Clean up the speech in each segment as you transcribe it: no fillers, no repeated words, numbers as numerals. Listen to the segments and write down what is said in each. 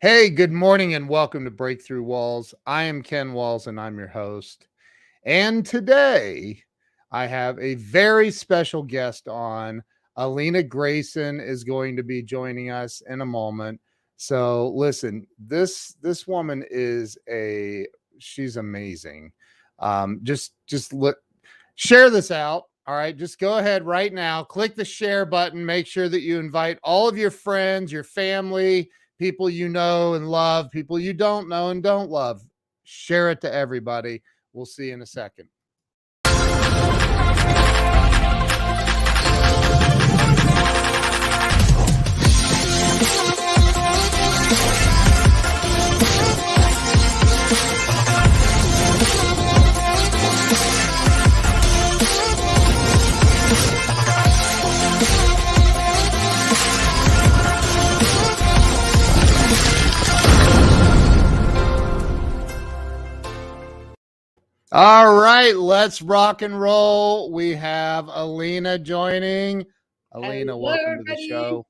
Hey, good morning and welcome to Breakthrough Walls. I am Ken Walls and I'm your host. And today I have a very special guest on. Alina Grayson is going to be joining us in a moment. So listen, this woman is she's amazing. Just look, share this out. All right, just go ahead right now, click the share button, make sure that you invite all of your friends, your family, people you know and love, people you don't know and don't love. Share it to everybody. We'll see you in a second. All right, let's rock and roll. We have Alina joining. Alina, Hello, welcome to the everybody. show.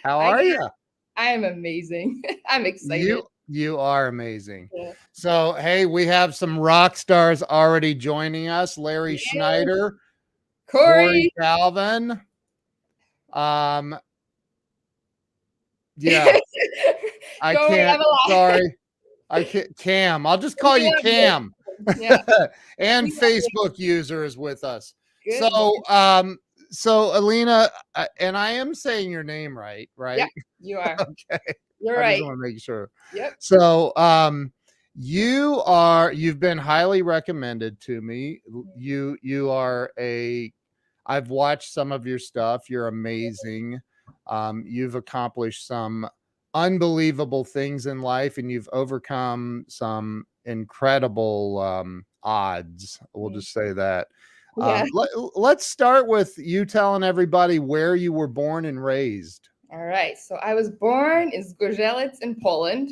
How Hi, are guys. you? I am amazing. I'm excited. You are amazing. Yeah. So, hey, we have some rock stars already joining us. Larry Yes. Schneider, Corey Corey. Calvin. Um, yeah, I Don't worry, can't. I'm alive. Sorry, I can't. Cam, I'll just call We you love you. Cam. Yeah, And we love you. Facebook user is with us. So, Good morning. Alina, and I am saying your name right, Yeah, right? you are. Okay, You're I just right. want to make sure. Yep. So, you've been highly recommended to me. You are I've watched some of your stuff. You're amazing. You've accomplished some unbelievable things in life and you've overcome some incredible odds. We'll Mm. just say that. Yeah. Let's start with you telling everybody where you were born and raised. All right. So I was born in Zgorzelec in Poland.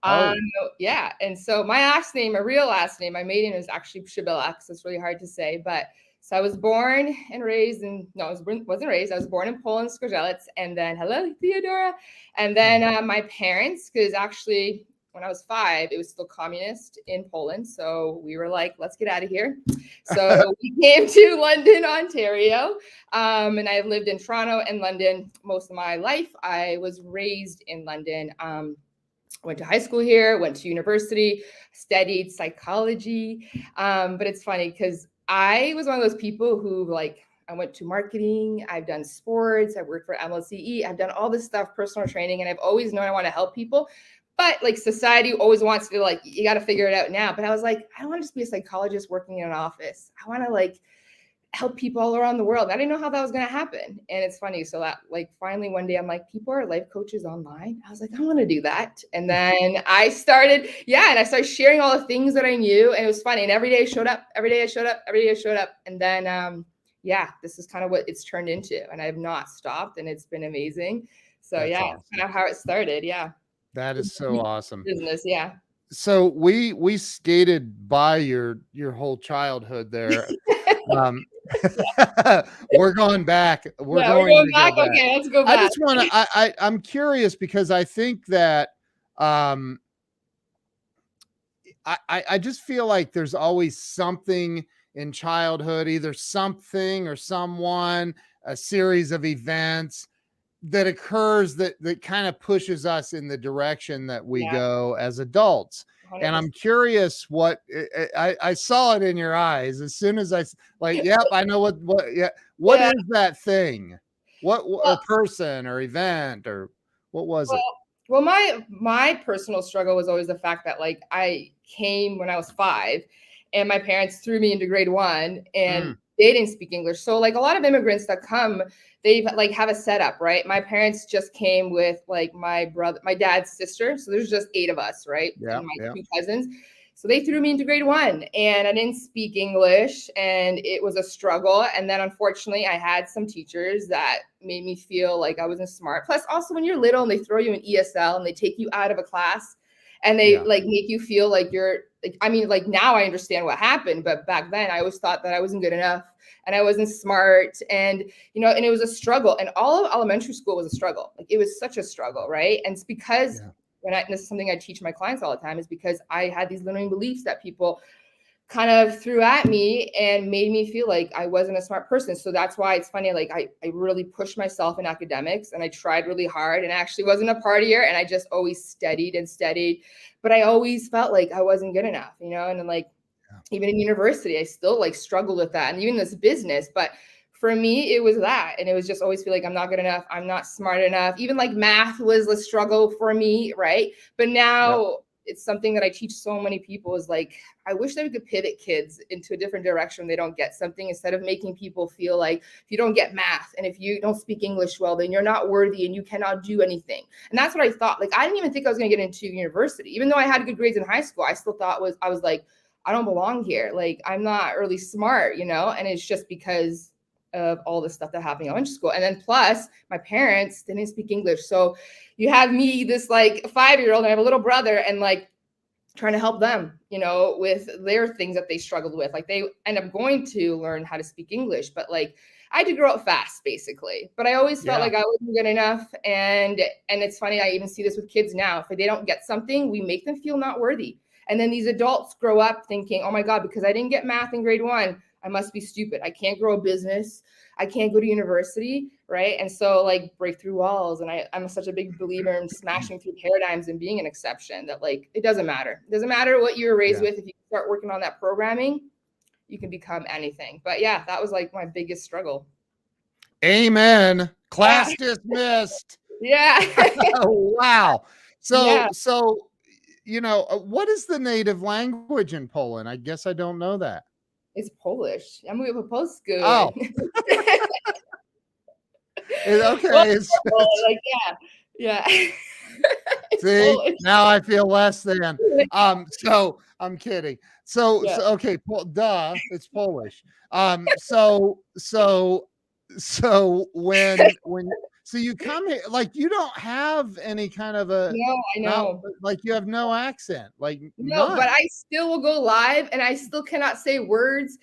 Um, Oh, yeah, and so my last name, my real last name, my maiden is actually Przybylak, so it's really hard to say. But so I was born and raised in no, wasn't raised. I was born in Poland, Skorzelec, and then hello Theodora, and then my parents, because actually when I was 5, it was still communist in Poland, so we were like, let's get out of here. So we came to London, Ontario, and I've lived in Toronto and London most of my life. I was raised in London. Went to high school here, went to university, studied psychology. But it's funny because I was one of those people who I went to marketing, I've done sports, I've worked for MLCE, I've done all this stuff, personal training, and I've always known I want to help people. But like society always wants to you got to figure it out now. But I was like, I don't want to just be a psychologist working in an office. I want to help people all around the world. I didn't know how that was going to happen. And it's funny. So that finally one day I'm like, people are life coaches online. I was like, I want to do that. And then I started, and I started sharing all the things that I knew. And it was funny. And every day I showed up, every day I showed up, every day I showed up. And then, this is kind of what it's turned into. And I have not stopped and it's been amazing. So that's it's awesome. kind of how it started. Yeah. That is so awesome. Business. Yeah. So we skated by your whole childhood there. Um, we're going back. We're Yeah. We're going going to back. go back. Okay. Let's go I back. just want to. I'm curious because I think that um, I just feel like there's always something in childhood, either something or someone, a series of events that occurs that kind of pushes us in the direction that we Yeah. go as adults. And 100%. I'm curious what I saw it in your eyes as soon as yep, I know what Yeah. is that thing? What or Well, person or event or what was it? Well, my personal struggle was always the fact that I came when I was 5, and my parents threw me into grade 1, and Mm, they didn't speak English. So a lot of immigrants that come, they have a setup, right? My parents just came with my dad's sister, so there's just 8 of us, right, yeah, and my yeah. 2 cousins. So they threw me into grade 1 and I didn't speak English and it was a struggle. And then unfortunately, I had some teachers that made me feel like I wasn't smart. Plus, also when you're little and they throw you in ESL and they take you out of a class and they Yeah. make you feel like you're now I understand what happened, but back then I always thought that I wasn't good enough and I wasn't smart, and and it was a struggle, and all of elementary school was a struggle. It was such a struggle, right? And it's because Yeah. this is something I teach my clients all the time, is because I had these limiting beliefs that people kind of threw at me and made me feel like I wasn't a smart person. So that's why it's funny, like I really pushed myself in academics and I tried really hard, and I actually wasn't a partier, and I just always studied and studied, but I always felt like I wasn't good enough, and then like even in university, I still like struggled with that, and even this business. But for me, it was that, and it was just always feel like I'm not good enough, I'm not smart enough. Even like math was a struggle for me, right? But now it's something that I teach so many people, is like, I wish that we could pivot kids into a different direction when they don't get something, instead of making people feel like if you don't get math and if you don't speak English well, then you're not worthy and you cannot do anything. And that's what I thought. Like, I didn't even think I was going to get into university. Even though I had good grades in high school, I still thought I was like, I don't belong here. Like, I'm not really smart, and it's just because of all the stuff that happened in elementary school. And then plus my parents didn't speak English. So you have me, this like 5-year-old, and I have a little brother, and like trying to help them, with their things that they struggled with. Like, they end up going to learn how to speak English, but like I had to grow up fast, basically. But I always felt like I wasn't good enough. And it's funny, I even see this with kids now. If they don't get something, we make them feel not worthy. And then these adults grow up thinking, oh my God, because I didn't get math in grade 1, I must be stupid. I can't grow a business. I can't go to university, right? And so like break through walls. And I'm such a big believer in smashing through paradigms and being an exception, that like, it doesn't matter. It doesn't matter what you were raised with. If you start working on that programming, you can become anything. But yeah, that was like my biggest struggle. Amen. Class dismissed. Yeah. Wow. So what is the native language in Poland? I guess I don't know that. It's Polish. Ja mówię po polsku. Oh. Okay. Well, like, yeah. See, Polish. Now I feel less than. So I'm kidding. So okay, duh, it's Polish. So when you come here, like, you don't have any kind of a, no, I know, like, you have no accent, like, no, none. But I still will go live and I still cannot say words.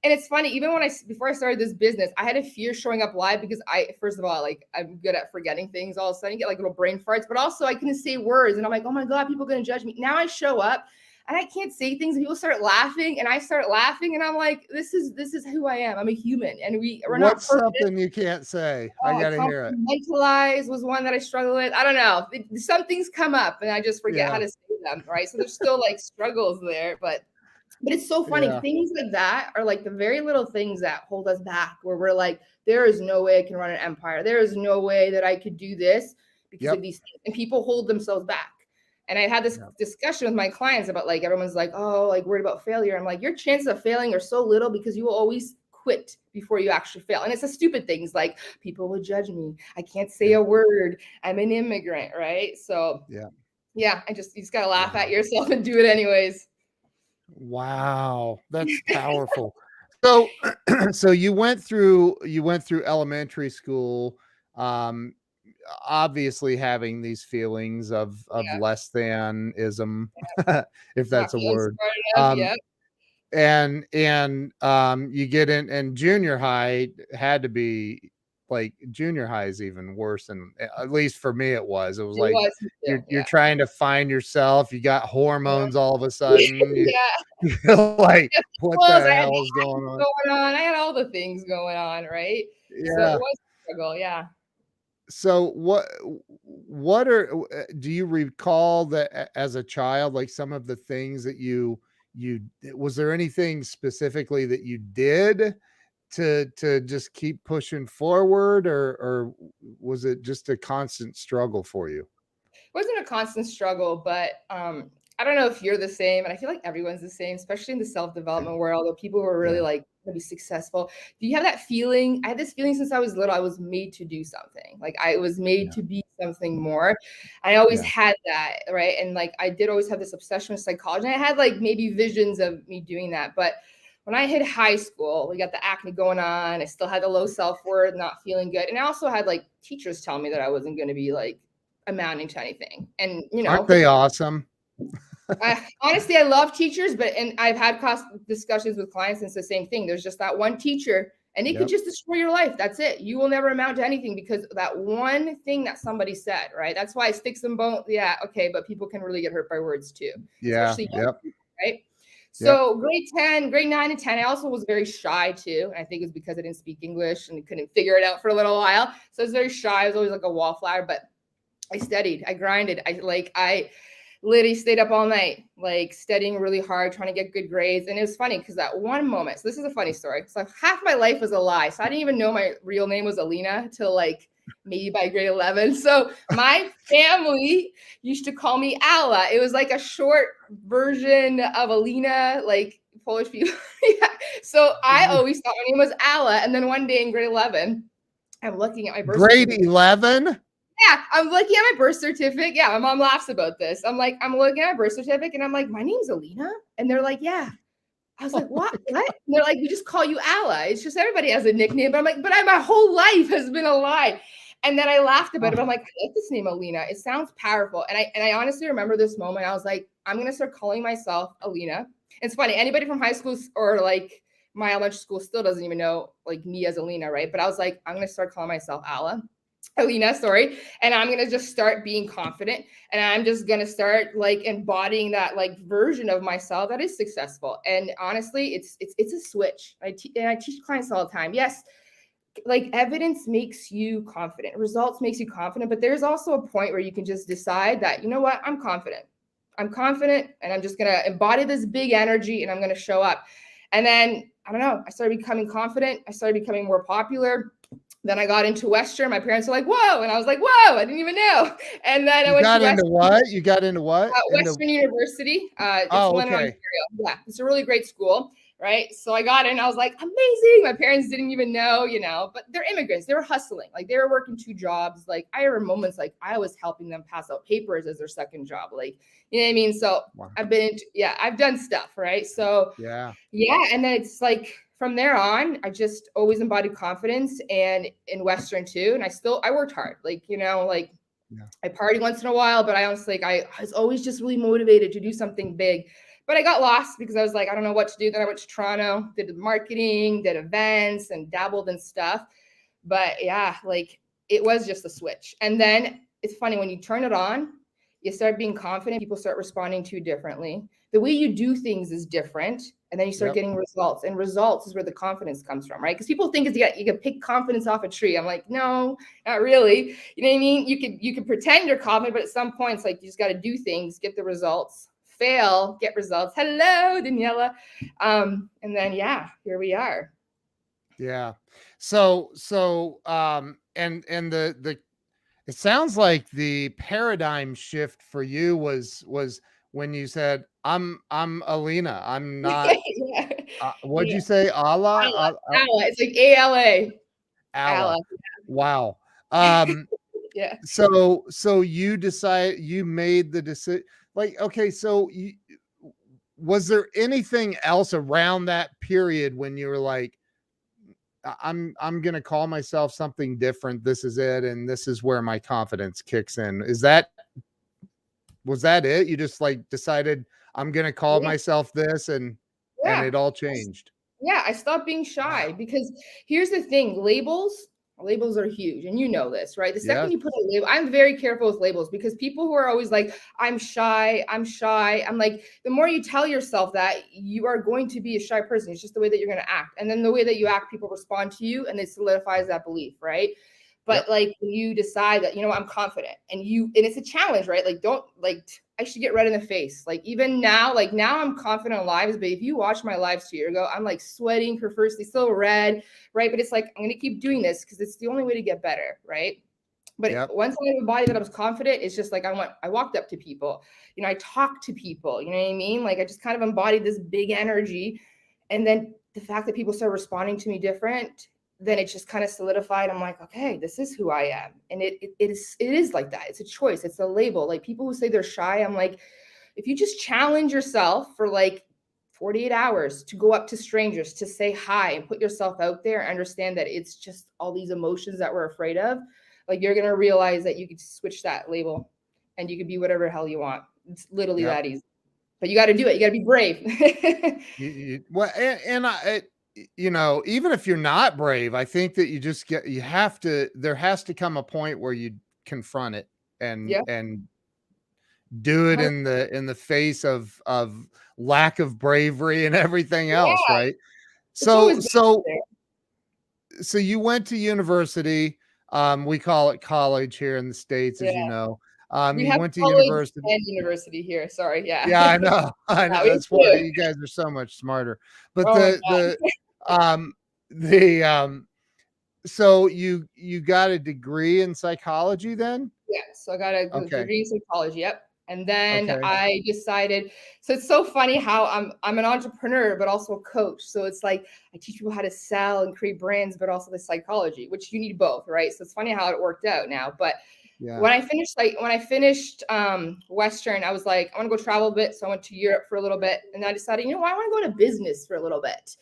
And it's funny, even before I started this business, I had a fear showing up live, because first of all, like, I'm good at forgetting things. All of a sudden, I get like little brain farts, but also I couldn't say words, and I'm like, oh my God, people are gonna judge me. Now I show up and I can't say things, and people start laughing, and I start laughing, and I'm like, this is who I am. I'm a human, and we're not perfect. What's something you can't say? I gotta hear it. Mentalize was one that I struggle with. I don't know. Some things come up, and I just forget how to say them, right? So there's still like struggles there, but it's so funny. Things like that are like the very little things that hold us back, where we're like, there is no way I can run an empire. There is no way that I could do this because of these things. And people hold themselves back. And I had this discussion with my clients about, like, everyone's like, oh, like, worried about failure. I'm like, your chances of failing are so little because you will always quit before you actually fail. And it's the stupid things like, people will judge me. I can't say a word. I'm an immigrant, right? So you just got to laugh at yourself and do it anyways. Wow, that's powerful. So so you went through elementary school, obviously having these feelings of less thanism, if that's a word. And you get in, and junior high had to be, like, junior high is even worse than, at least for me it was like you're trying to find yourself. You got hormones all of a sudden. You're like, what the hell is going on? I had all the things going on, right? So it was a struggle. So do you recall that as a child, like, some of the things that was there anything specifically that you did to just keep pushing forward, or was it just a constant struggle for you? It wasn't a constant struggle, but I don't know if you're the same, and I feel like everyone's the same, especially in the self-development world, of people who are really like to be successful. Do you have that feeling? I had this feeling since I was little. I was made to do something. Like, I was made to be something more. I always had that, right? And like, I did always have this obsession with psychology. And I had like maybe visions of me doing that, but when I hit high school, we got the acne going on. I still had the low self-worth, not feeling good. And I also had like teachers tell me that I wasn't going to be like amounting to anything. And, aren't they awesome? Honestly, I love teachers, and I've had discussions with clients, and it's the same thing. There's just that one teacher, And it could Yep. just destroy your life. That's it. You will never amount to anything because that one thing that somebody said, right? That's why sticks and bones. Yeah, okay, but people can really get hurt by words too, Yeah. especially young Yep. people, right? Yep. So grade 9 and 10, I also was very shy too. And I think it's because I didn't speak English and couldn't figure it out for a little while. So I was very shy. I was always like a wallflower, but I studied, I grinded. I literally stayed up all night, like studying really hard, trying to get good grades. And it was funny because that one moment, so this is a funny story. So half my life was a lie. So I didn't even know my real name was Alina till like maybe by grade 11. So my family used to call me Alla. It was like a short version of Alina, like Polish people. Yeah. So I always thought my name was Alla. And then one day in grade 11, I'm looking at my birth Grade certificate. 11? Yeah, I'm looking at my birth certificate. Yeah, my mom laughs about this. I'm looking at my birth certificate and I'm like, my name's Alina. And they're like, yeah. I was like, what? What? And they're like, we just call you Alla. It's just everybody has a nickname. But I'm like, my whole life has been a lie. And then I laughed about it. But I'm like, I like this name, Alina. It sounds powerful. And I honestly remember this moment. I was like, I'm gonna start calling myself Alina. It's funny, anybody from high school or like my elementary school still doesn't even know like me as Alina, right? But I was like, I'm gonna start calling myself Alina, sorry. And I'm going to just start being confident. And I'm just going to start like embodying that like version of myself that is successful. And honestly, it's a switch. And I teach clients all the time. Yes, like evidence makes you confident. Results makes you confident. But there's also a point where you can just decide that, you know what, I'm confident. I'm confident and I'm just going to embody this big energy and I'm going to show up. And then, I don't know, I started becoming confident. I started becoming more popular. Then I got into Western. My parents were like, whoa. And I was like, whoa, I didn't even know. And then I went to Into what? You got into what? Western University. It's in Oh, London, okay. Ontario. Yeah, it's a really great school, right? So I got in. I was like, amazing. My parents didn't even know, but they're immigrants. They were hustling. Like they were working 2 jobs. Like I remember moments like I was helping them pass out papers as their second job. Like, you know what I mean? So Wow. I've done stuff, right? So Yeah. and then it's like from there on, I just always embodied confidence and in Western too. And I worked hard, I party once in a while, but I honestly, I was always just really motivated to do something big. But I got lost because I was like, I don't know what to do. Then I went to Toronto, did marketing, did events, and dabbled in stuff. But yeah, like it was just a switch. And then it's funny when you turn it on, you start being confident, people start responding to you differently. The way you do things is different. And then you start getting results. And results is where the confidence comes from, right? Because people think you can pick confidence off a tree. I'm like, no, not really. You know what I mean? You can pretend you're confident, but at some points, like you just got to do things, get the results, fail, get results. Hello, Daniela. And then here we are. Yeah. So and the it sounds like the paradigm shift for you was when you said, I'm Alina. I'm not Yeah. what'd Yeah. you say? Allah? Ala. It's like ALA. Allah. Ala. Wow. Yeah. So you made the decision, like, okay, so was there anything else around that period when you were like, I'm gonna call myself something different. This is it, and this is where my confidence kicks in. Was that it? You just like decided I'm gonna call Yeah. myself this, and Yeah. it all changed. Yeah, I stopped being shy Wow. because here's the thing, labels are huge and you know this, right? The second Yes. you put a label, I'm very careful with labels because people who are always like, I'm shy, I'm like, the more you tell yourself that, you are going to be a shy person. It's just the way that you're going to act. And then the way that you act, people respond to you and it solidifies that belief, right? But Yep. like when you decide that, I'm confident and it's a challenge, right? Like, don't like, I should get red in the face. Like even now, now I'm confident on lives, but if you watch my lives 2 years ago, I'm like sweating profusely, still red, right? But it's like, I'm going to keep doing this because it's the only way to get better, right? But Yep. once I had a body that I was confident, it's just like I walked up to people, I talked to people, you know what I mean? Like I just kind of embodied this big energy. And then the fact that people start responding to me different, then it just kind of solidified. I'm like, okay, this is who I am. And it is like that. It's a choice. It's a label. Like people who say they're shy, I'm like, if you just challenge yourself for like 48 hours to go up to strangers, to say hi and put yourself out there and understand that it's just all these emotions that we're afraid of, like you're going to realize that you could switch that label and you could be whatever hell you want. It's literally Yep. that easy. But you got to do it. You got to be brave. Well, and you know, even if you're not brave, I think that you have to, there has to come a point where you confront it Yeah. and do it in the face of lack of bravery and everything else, Yeah. right? It's always So been so there. so you went to university. We call it college here in the States, Yeah. as you know. We You have went to college university. and university here. Sorry. Yeah. Yeah, I know. I know. Yeah, we have That's why two. you guys are so much smarter. But Oh my God. um the so you got a degree in psychology then? Yeah, so I got a Okay. degree in psychology. Yep. And then Okay. I decided, so it's so funny how I'm an entrepreneur, but also a coach. So it's like I teach people how to sell and create brands, but also the psychology, which you need both, right? So it's funny how it worked out now. But Yeah. when I finished Western, I was like, I want to go travel a bit. So I went to Europe for a little bit, and then I decided, I want to go into business for a little bit.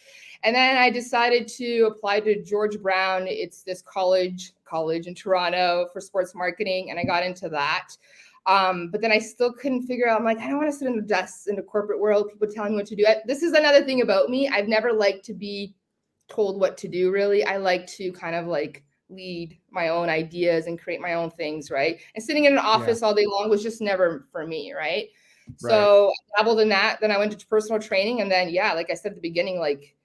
And then I decided to apply to George Brown. It's this college in Toronto for sports marketing, and I got into that. But then I still couldn't figure out. I'm like, I don't want to sit in the desks in the corporate world, people telling me what to do. This is another thing about me. I've never liked to be told what to do, really. I like to kind of like lead my own ideas and create my own things, right? And sitting in an Yeah. office all day long was just never for me, right? Right. So I dabbled in that. Then I went to personal training. And then, yeah, like I said at the beginning, like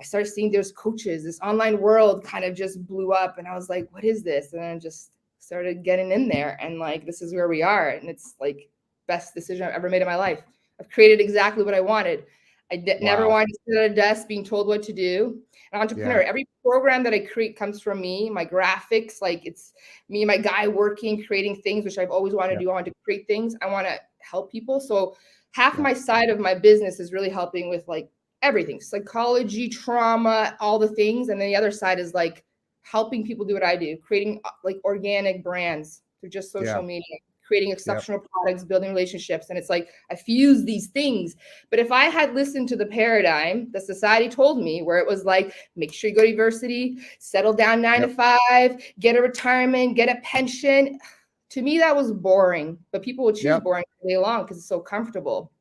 I started seeing there's coaches, this online world kind of just blew up. And I was like, what is this? And then just started getting in there. And like, this is where we are. And it's like best decision I've ever made in my life. I've created exactly what I wanted. Never Wow. wanted to sit at a desk being told what to do. An entrepreneur, Yeah. every program that I create comes from me, my graphics, like it's me and my guy working, creating things, which I've always wanted to Yep. do. I want to create things. I want to help people. So half Yep. my side of my business is really helping with like everything, psychology, trauma, all the things. And then the other side is like helping people do what I do, creating like organic brands through just social Yeah. media, creating Yep. exceptional products, building relationships. And it's like I fuse these things. But if I had listened to the paradigm that society told me, where it was like, make sure you go to university, settle down 9 to 5, get a retirement, get a pension, to me that was boring. But people would choose Yep. boring all day long because it's so comfortable,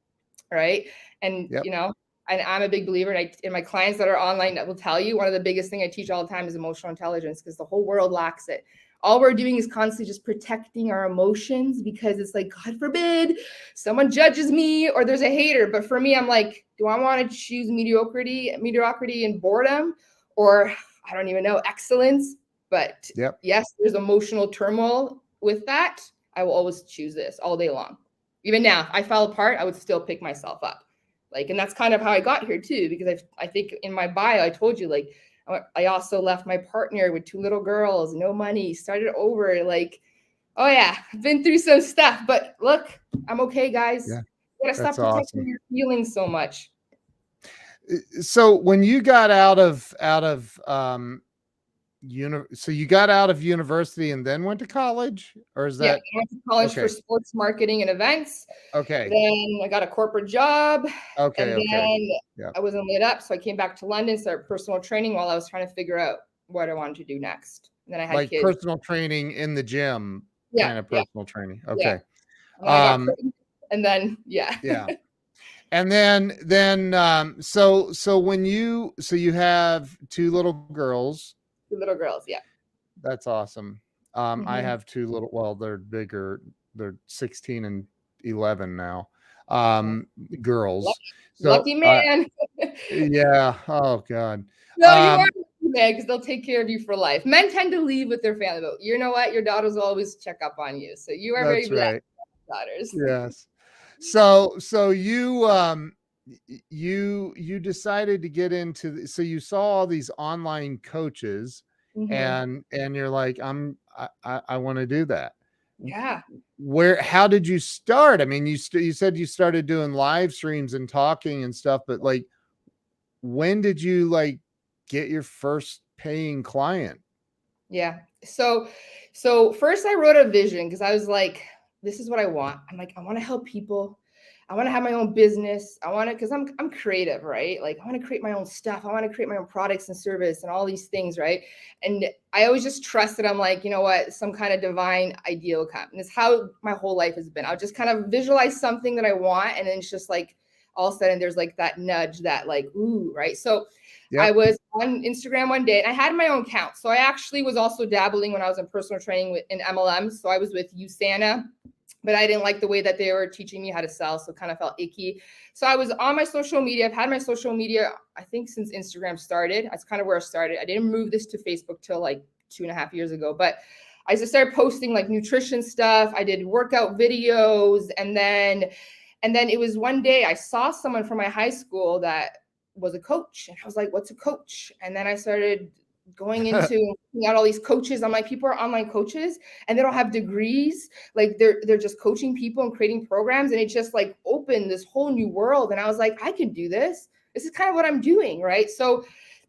right? And Yep. and I'm a big believer, and my clients that are online that will tell you one of the biggest thing I teach all the time is emotional intelligence, because the whole world lacks it. All we're doing is constantly just protecting our emotions because it's like, God forbid someone judges me or there's a hater. But for me, I'm like, do I want to choose mediocrity and boredom, or I don't even know, excellence? But Yep. yes, there's emotional turmoil with that. I will always choose this all day long. Even now, if I fell apart, I would still pick myself up. Like, and that's kind of how I got here too, because I think in my bio, I told you, like, I also left my partner with 2 little girls, no money, started over. Like, oh yeah, I've been through some stuff, but look, I'm okay, guys. Yeah. You gotta That's stop protecting awesome. your feelings so much. So when you got so you got out of university and then went to college, or is Yeah, that I went to college for okay? sports marketing and events. Okay. Then I got a corporate job, Okay. and Okay. then Yeah. I wasn't laid up, so I came back to London, started personal training while I was trying to figure out what I wanted to do next. And then I had Like kids. personal training in the gym, Yeah, kind of yeah, personal training. yeah. Okay. And then I got Um, pregnant, and then yeah, yeah. And then so when you have two little girls. 2 little girls. Yeah. That's awesome. I Mhm. have two little, well, they're bigger. They're 16 and 11 now. Yeah. Girls. Lucky, So lucky man. yeah. Oh God. No, you are Um, lucky man because they'll take care of you for life. Men tend to leave with their family, but you know what? Your daughters will always check up on you. So you are very that's blessed, right. daughters. Yes. So you decided to get into so you saw all these online coaches Hmm. and you're like, I want to do that. Yeah. How did you start? I mean, you said you started doing live streams and talking and stuff, but like, when did you like get your first paying client? Yeah. So first I wrote a vision because I was like, this is what I want. I'm like, I want to help people. I want to have my own business. I want to, because I'm creative, right? Like I want to create my own stuff. I want to create my own products and service and all these things, right? And I always just trusted. I'm like, you know what? Some kind of divine idea will come. And it's how my whole life has been. I'll just kind of visualize something that I want, and then it's just like all of a sudden there's like that nudge that like, ooh, right? So I Yep. was on Instagram one day, and I had my own account. So I actually was also dabbling when I was in personal training in MLMs. So I was with USANA, but I didn't like the way that they were teaching me how to sell. So it kind of felt icky. So I was on my social media. I've had my social media, I think, since Instagram started. That's kind of where I started. I didn't move this to Facebook till like 2.5 years ago, but I just started posting like nutrition stuff. I did workout videos. And then it was one day I saw someone from my high school that was a coach. And I was like, what's a coach? And then I started going into out all these coaches. I'm like, people are online coaches and they don't have degrees. Like they're just coaching people and creating programs. And it just like opened this whole new world. And I was like, I can do this. This is kind of what I'm doing. Right. So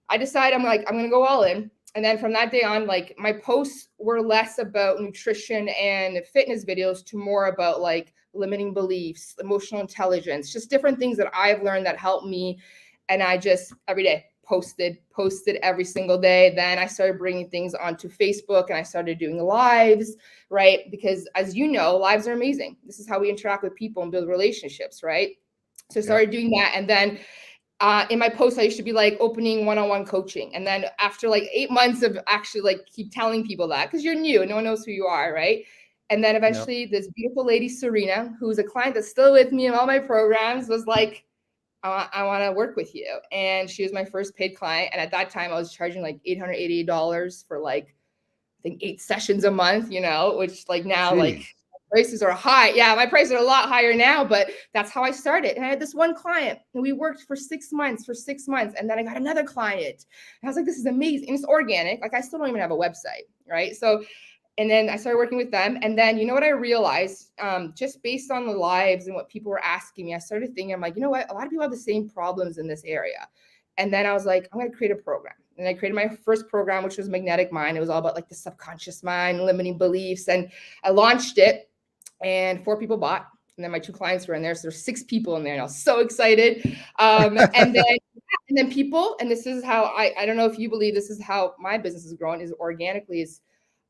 I decided I'm going to go all in. And then from that day on, like my posts were less about nutrition and fitness videos to more about like limiting beliefs, emotional intelligence, just different things that I've learned that help me. And I just every day posted every single day. Then I started bringing things onto Facebook and I started doing lives, right? Because as you know, lives are amazing. This is how we interact with people and build relationships, right? So I started doing that. And then in my posts, I used to be like opening one-on-one coaching. And then after like 8 months of actually like keep telling people that, because you're new, no one knows who you are, right? And then eventually this beautiful lady, Serena, who's a client that's still with me in all my programs, was like, I want to work with you. And she was my first paid client. And at that time, I was charging like $888 for like, I think 8 sessions a month, which like now, like prices are high. Yeah, my prices are a lot higher now, but that's how I started. And I had this one client and we worked for 6 months, And then I got another client. And I was like, this is amazing. And it's organic. Like I still don't even have a website, right? So and then I started working with them. And then, you know what I realized, just based on the lives and what people were asking me, I started thinking, I'm like, you know what? A lot of people have the same problems in this area. And then I was like, I'm going to create a program. And I created my first program, which was Magnetic Mind. It was all about like the subconscious mind, limiting beliefs. And I launched it and 4 people bought. And then my 2 clients were in there. So there's 6 people in there. And I was so excited. And then people, and this is how I don't know if you believe this is how my business is growing, is organically, is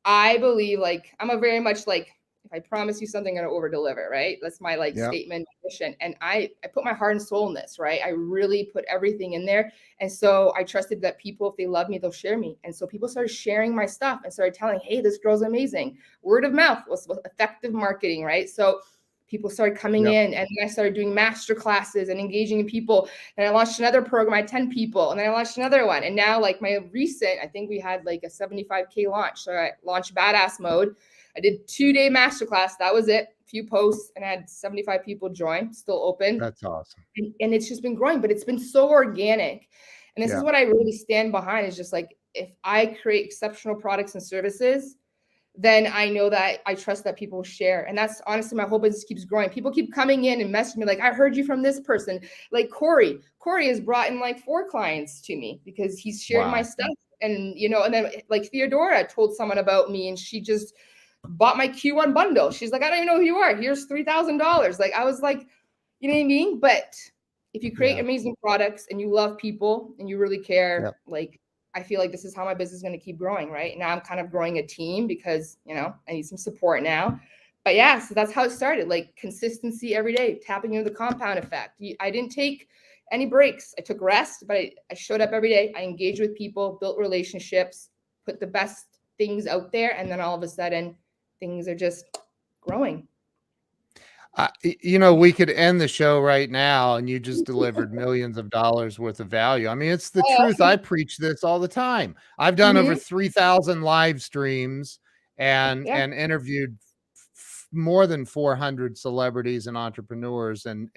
I believe like I'm a very much like, if I promise you something, I'm going to over deliver, right? That's my like statement mission. And I put my heart and soul in this, right? I really put everything in there. And so I trusted that people, if they love me, they'll share me. And so people started sharing my stuff and started telling, hey, this girl's amazing. Word of mouth was effective marketing, right? So people started coming in, and then I started doing master classes and engaging in people. And I launched another program. I had 10 people, and then I launched another one. And now like my recent, I think we had like a 75K launch. So I launched Badass Mode. I did 2-day masterclass. That was it. A few posts, and I had 75 people join, still open. That's awesome. And it's just been growing, but it's been so organic. And this is what I really stand behind, is just like, if I create exceptional products and services, then I know that I trust that people share. And that's honestly, my whole business keeps growing. People keep coming in and messaging me like, I heard you from this person. Like Corey has brought in like 4 clients to me because he's shared my stuff. And, and then like Theodora told someone about me, and she just bought my Q1 bundle. She's like, I don't even know who you are. Here's $3,000. Like, I was like, you know what I mean? But if you create amazing products and you love people and you really care, like, I feel like this is how my business is going to keep growing, right? Now I'm kind of growing a team because, I need some support now. But yeah, so that's how it started, like consistency every day, tapping into the compound effect. I didn't take any breaks. I took rest, but I showed up every day. I engaged with people, built relationships, put the best things out there. And then all of a sudden, things are just growing. We could end the show right now and you just delivered millions of dollars worth of value. I mean, it's the truth. I preach this all the time. I've done over 3,000 live streams and interviewed more than 400 celebrities and entrepreneurs. And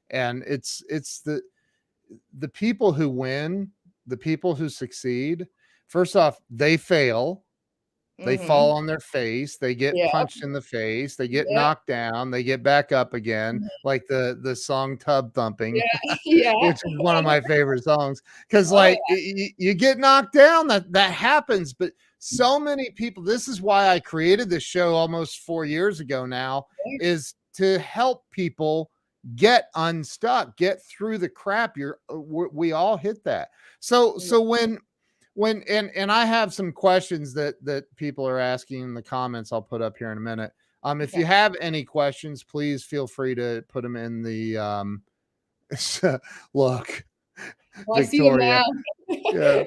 it's the people who win, the people who succeed. First off, they fail. They fall on their face, they get punched in the face, they get knocked down, they get back up again, like the song Tub Thumping, which is one of my favorite songs. Because you get knocked down, that happens. But so many people, this is why I created this show almost 4 years ago now, is to help people get unstuck, get through the crap. We all hit that. So when I have some questions that people are asking in the comments, I'll put up here in a minute. If you have any questions, please feel free to put them in the look. Well, Victoria. Yeah.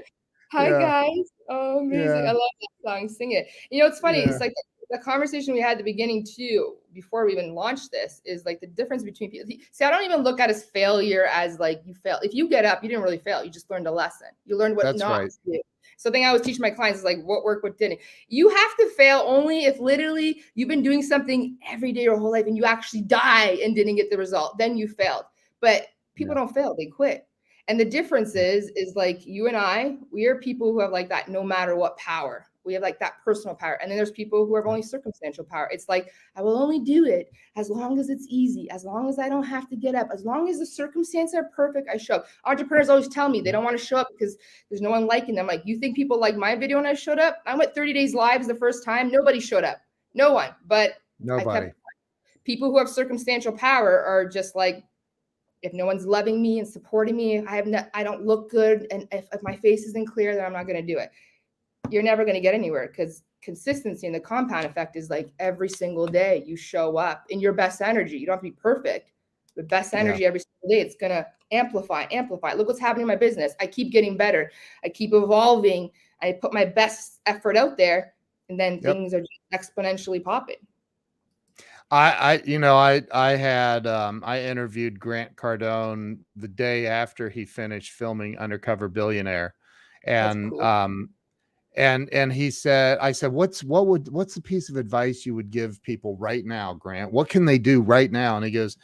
Hi Yeah. guys. Oh, amazing. Yeah. I love that song. Sing it. You know, it's funny. Yeah. It's like the conversation we had at the beginning too, before we even launched this, is like the difference between people. See, I don't even look at as failure as like you fail. If you get up, you didn't really fail. You just learned a lesson. You learned what That's not right. to do. Something I always teach my clients is like what worked, what didn't. You have to fail only if literally you've been doing something every day your whole life and you actually die and didn't get the result. Then you failed. But people Yeah. don't fail, they quit. And the difference is like you and I, we are people who have like that no matter what power. We have like that personal power. And then there's people who have Yeah. only circumstantial power. It's like, I will only do it as long as it's easy, as long as I don't have to get up, as long as the circumstances are perfect, I show up. Entrepreneurs always tell me they don't want to show up because there's no one liking them. Like, you think people like my video when I showed up? I went 30 days lives the first time. Nobody showed up. No one. But I kept Nobody. people who have circumstantial power are just like, if no one's loving me and supporting me, I don't look good, and if my face isn't clear, then I'm not going to do it. You're never going to get anywhere, because consistency and the compound effect is like every single day you show up in your best energy. You don't have to be perfect, but best Yeah. energy every single day. It's going to amplify. Look what's happening in my business. I keep getting better. I keep evolving. I put my best effort out there, and then Yep. things are just exponentially popping. I interviewed Grant Cardone the day after he finished filming Undercover Billionaire. That's And cool. and he said, I said, what's the piece of advice you would give people right now, Grant? What can they do right now? And he goes,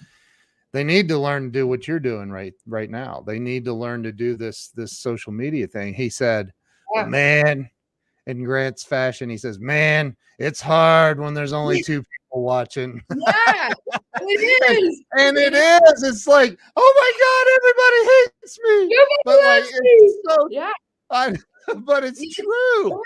they need to learn to do what you're doing right now. They need to learn to do this social media thing. He said, but Yeah. man, in Grant's fashion, he says, man, it's hard when there's only two people watching. Yeah, it is. And it is. It's like, oh my God, everybody hates me. But Nobody like, loves it's me. so, Yeah. but it's true.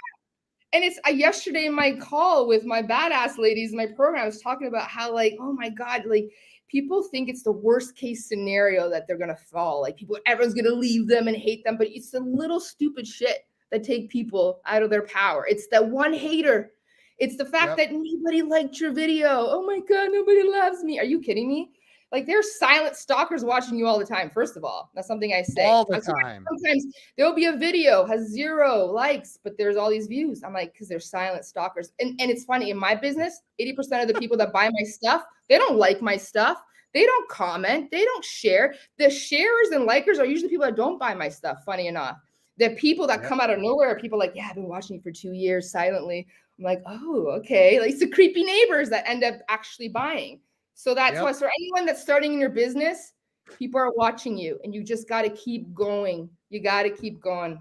And it's yesterday in my call with my badass ladies in my program, I was talking about how, like, oh my God, like, people think it's the worst case scenario that they're gonna fall. Like, everyone's gonna leave them and hate them, but it's the little stupid shit that take people out of their power. It's that one hater. It's the fact Yep. that nobody liked your video. Oh my God, nobody loves me. Are you kidding me? Like, there's silent stalkers watching you all the time. First of all, that's something I say. All the time. Sometimes there'll be a video has 0 likes, but there's all these views. I'm like, because they're silent stalkers. And it's funny, in my business, 80% of the people that buy my stuff, they don't like my stuff. They don't comment. They don't share. The sharers and likers are usually people that don't buy my stuff, funny enough. The people that come out of nowhere are people like, yeah, I've been watching you for 2 years silently. I'm like, oh, okay. Like, it's the creepy neighbors that end up actually buying. So that's why, for anyone that's starting in your business, people are watching you, and you just got to keep going. You got to keep going.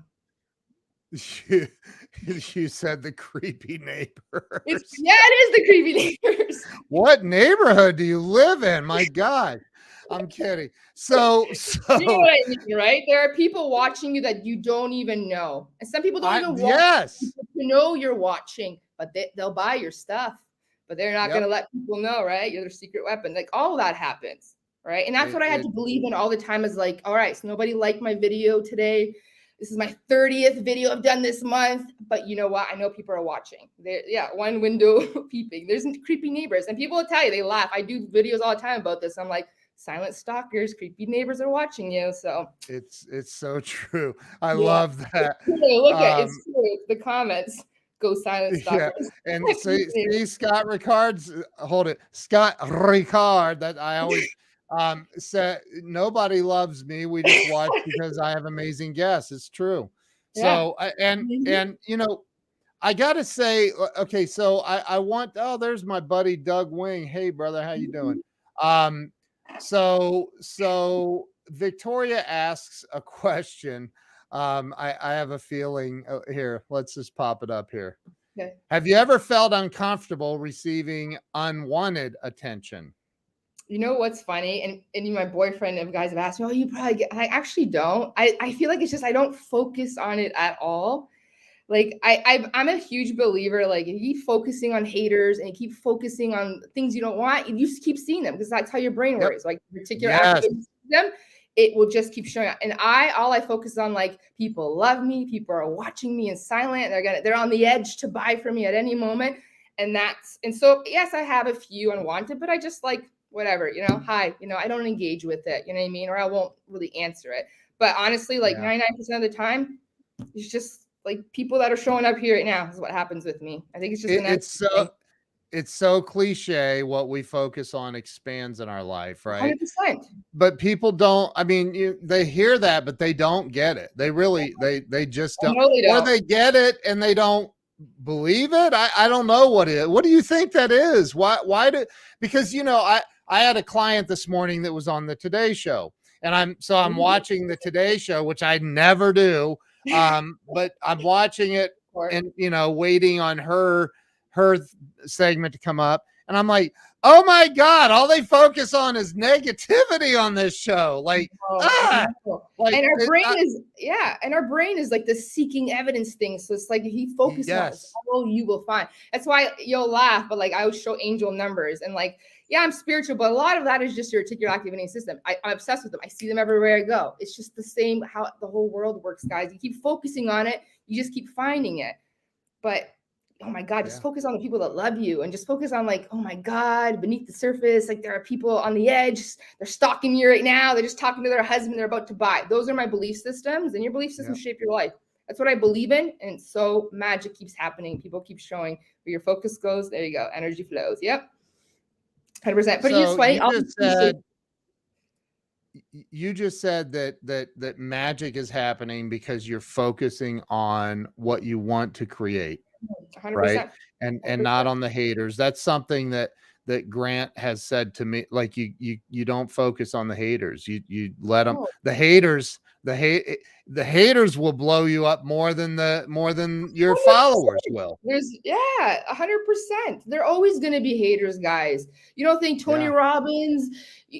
You said the creepy neighbors. It is the creepy neighbors. What neighborhood do you live in? My God. I'm kidding. So you know what I mean, right? There are people watching you that you don't even know. And some people don't even want people to know you're watching, but they'll buy your stuff. But they're not going to let people know, right? You're their secret weapon. Like, all of that happens, right? And that's what I had to believe in all the time, is like, all right, so nobody liked my video today. This is my 30th video I've done this month. But you know what? I know people are watching. One window peeping. There's creepy neighbors. And people will tell you, they laugh. I do videos all the time about this. I'm like, silent stalkers, creepy neighbors are watching you. So it's so true. I love that. Look at it's true. The comments go silent stalkers. Yeah. And see Scott Ricard's hold it. Scott Ricard, that I always said, nobody loves me. We just watch because I have amazing guests. It's true. So and you know, I gotta say, okay, so I want, oh, there's my buddy Doug Wing. Hey brother, how you doing? So Victoria asks a question. I have a feeling, here, let's just pop it up here. Okay. Have you ever felt uncomfortable receiving unwanted attention? You know what's funny? And my boyfriend and guys have asked me, oh, you probably get, I actually don't. I feel like it's just, I don't focus on it at all. Like, I'm a huge believer, like, if you keep focusing on haters and you keep focusing on things you don't want, you just keep seeing them, because that's how your brain works. Like, particular activities, them, it will just keep showing up. And all I focus on, like, people love me, people are watching me in silent, they're on the edge to buy from me at any moment. And so yes, I have a few unwanted, but I just, like, whatever, hi, I don't engage with it, you know what I mean? Or I won't really answer it. But honestly, like, 99% of the time, it's just like people that are showing up here right now is what happens with me. I think it's just an it's so cliche. What we focus on expands in our life, right? 100%. But people don't, I mean, they hear that, but they don't get it. They really, they just I don't, know they or don't. they get it and they don't believe it. I don't know what it is. What do you think that is? Why because, I had a client this morning that was on the Today Show, and I'm watching the Today Show, which I never do. But I'm watching it and, waiting on her segment to come up. And I'm like, oh my God, all they focus on is negativity on this show. Like, and our brain and our brain is like the seeking evidence thing. So it's like if you focus on it, all you will find. That's why you'll laugh, but like I would show angel numbers and like, yeah, I'm spiritual, but a lot of that is just your reticular activating system. I'm obsessed with them. I see them everywhere I go. It's just the same how the whole world works, guys. You keep focusing on it, you just keep finding it. But oh my God, just focus on the people that love you and just focus on like, oh my God, beneath the surface, like there are people on the edge, they're stalking you right now. They're just talking to their husband they're about to buy. Those are my belief systems, and your belief systems shape your life. That's what I believe in. And so magic keeps happening. People keep showing where your focus goes. There you go. Energy flows. Yep. 100%. But so it's funny. You just said that magic is happening because you're focusing on what you want to create. 100%. Right. And not on the haters. That's something that Grant has said to me. Like you don't focus on the haters. You let them, the haters will blow you up more than your 100%. Followers will. There's 100%. They're always going to be haters, guys. You don't think Tony Robbins,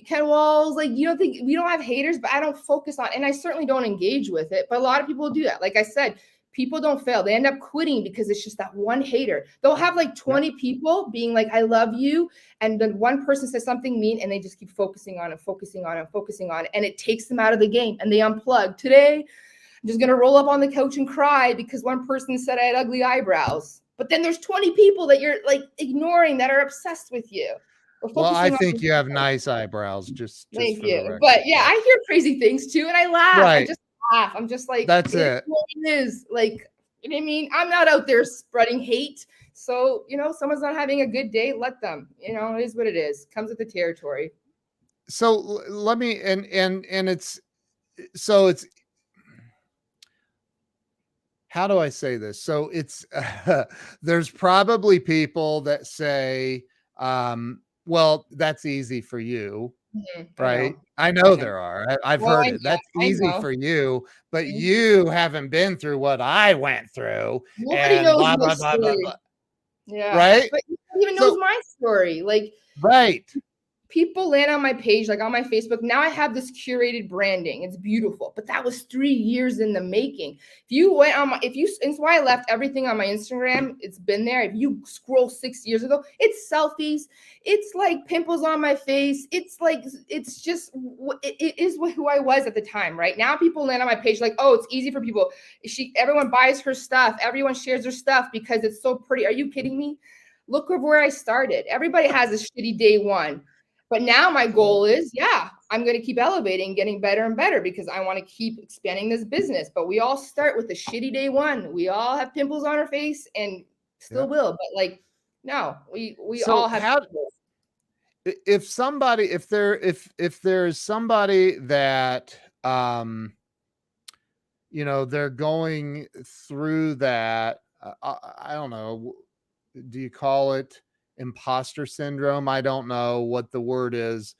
Ken Walls, like you don't think we don't have haters, but I don't focus on, and I certainly don't engage with it. But a lot of people do that. Like I said, people don't fail. They end up quitting because it's just that one hater. They'll have like 20 people being like, I love you. And then one person says something mean and they just keep focusing on it, focusing on it, focusing on it. And it takes them out of the game and they unplug. Today, I'm just going to roll up on the couch and cry because one person said I had ugly eyebrows. But then there's 20 people that you're like ignoring that are obsessed with you. Well, I think you have nice eyebrows. Just thank for you. the record. But yeah, I hear crazy things too. And I laugh. Right. I just laugh. I'm just like, that's it. It is like, you know what I mean? I'm not out there spreading hate. So, someone's not having a good day, let them, it is what it is. Comes with the territory. So let me, and it's, how do I say this? So it's, there's probably people that say, well, that's easy for you. Right. I know there are. I've heard it. That's easy for you, but you haven't been through what I went through. Nobody knows my story. Yeah. Right. But nobody even knows my story. Like, right. People land on my page, like on my Facebook. Now I have this curated branding. It's beautiful, but that was 3 years in the making. If you went on it's why I left everything on my Instagram. It's been there. If you scroll 6 years ago, it's selfies. It's like pimples on my face. It's like, it's just, it is who I was at the time. Right now, people land on my page like, oh, it's easy for people. Everyone buys her stuff. Everyone shares her stuff because it's so pretty. Are you kidding me? Look at where I started. Everybody has a shitty day one. But now my goal is, I'm going to keep elevating, getting better and better because I want to keep expanding this business. But we all start with a shitty day one. We all have pimples on our face and still will. But like, no, we all have pimples. If there's somebody that, they're going through that, I don't know, do you call it imposter syndrome? I don't know what the word is,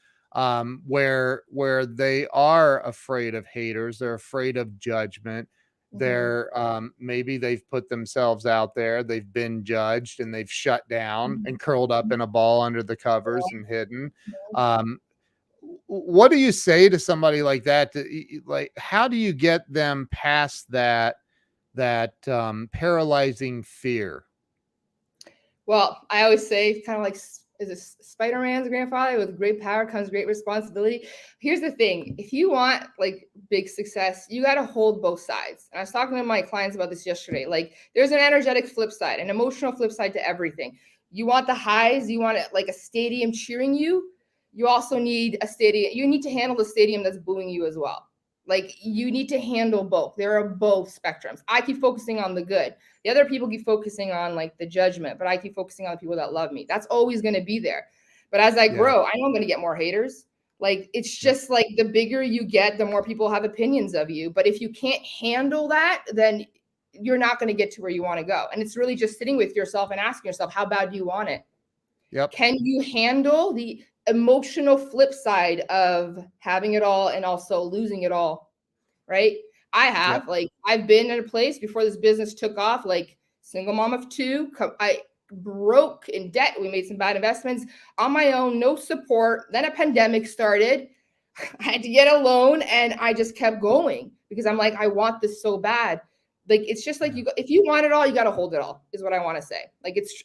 where they are afraid of haters. They're afraid of judgment. They're, maybe they've put themselves out there. They've been judged and they've shut down and curled up in a ball under the covers and hidden. What do you say to somebody like that? Like, how do you get them past that paralyzing fear? Well, I always say kind of like, is it Spider-Man's grandfather? With great power comes great responsibility. Here's the thing. If you want like big success, you got to hold both sides. And I was talking to my clients about this yesterday. Like there's an energetic flip side, an emotional flip side to everything. You want the highs. You want it like a stadium cheering you. You also need a stadium. You need to handle the stadium that's booing you as well. Like, you need to handle both. There are both spectrums. I keep focusing on the good. The other people keep focusing on like the judgment, but I keep focusing on the people that love me. That's always going to be there. But as I grow, I know I'm going to get more haters. Like, it's just like the bigger you get, the more people have opinions of you. But if you can't handle that, then you're not going to get to where you want to go. And it's really just sitting with yourself and asking yourself, how bad do you want it? Yep. Can you handle the emotional flip side of having it all and also losing it all? Right? I have, like, I've been in a place before this business took off, like single mom of two. I broke in debt. We made some bad investments on my own, no support. Then a pandemic started. I had to get a loan and I just kept going because I'm like, I want this so bad. Like, it's just like, if you want it all, you got to hold it all, is what I want to say. Like, it's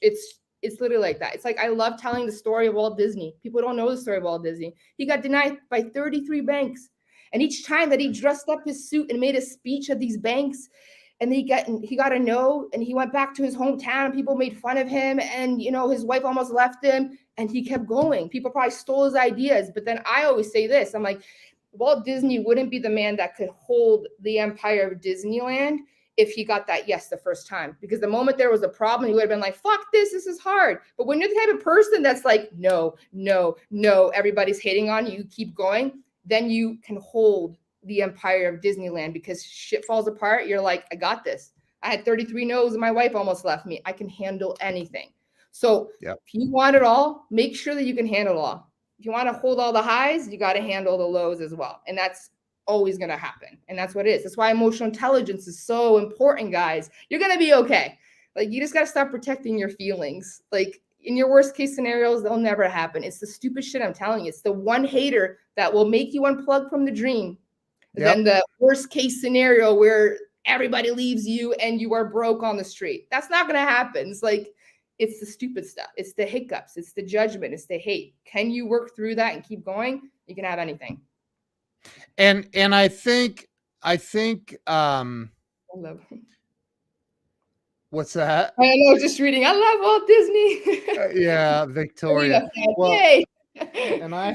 literally like that. It's like, I love telling the story of Walt Disney. People don't know the story of Walt Disney. He got denied by 33 banks. And each time that he dressed up his suit and made a speech at these banks, and he got a no, and he went back to his hometown and people made fun of him. And, his wife almost left him and he kept going. People probably stole his ideas. But then I always say this, I'm like, Walt Disney wouldn't be the man that could hold the empire of Disneyland if he got that yes the first time. Because the moment there was a problem, he would have been like, fuck this is hard. But when you're the type of person that's like, no, everybody's hating on you, keep going, then you can hold the empire of Disneyland, because shit falls apart. You're like, I got this. I had 33 no's and my wife almost left me. I can handle anything. So if you want it all, make sure that you can handle it all. If you want to hold all the highs, you got to handle the lows as well. And that's always going to happen. And that's what it is. That's why emotional intelligence is so important, guys. You're going to be okay. Like, you just got to stop protecting your feelings. Like, in your worst case scenarios, they'll never happen. It's the stupid shit I'm telling you. It's the one hater that will make you unplug from the dream. Then the worst case scenario where everybody leaves you and you are broke on the street. That's not going to happen. It's like, it's the stupid stuff. It's the hiccups. It's the judgment. It's the hate. Can you work through that and keep going? You can have anything. And I think I love him. What's that? I know, just reading. I love Walt Disney. Yeah, Victoria. Well, yay. And I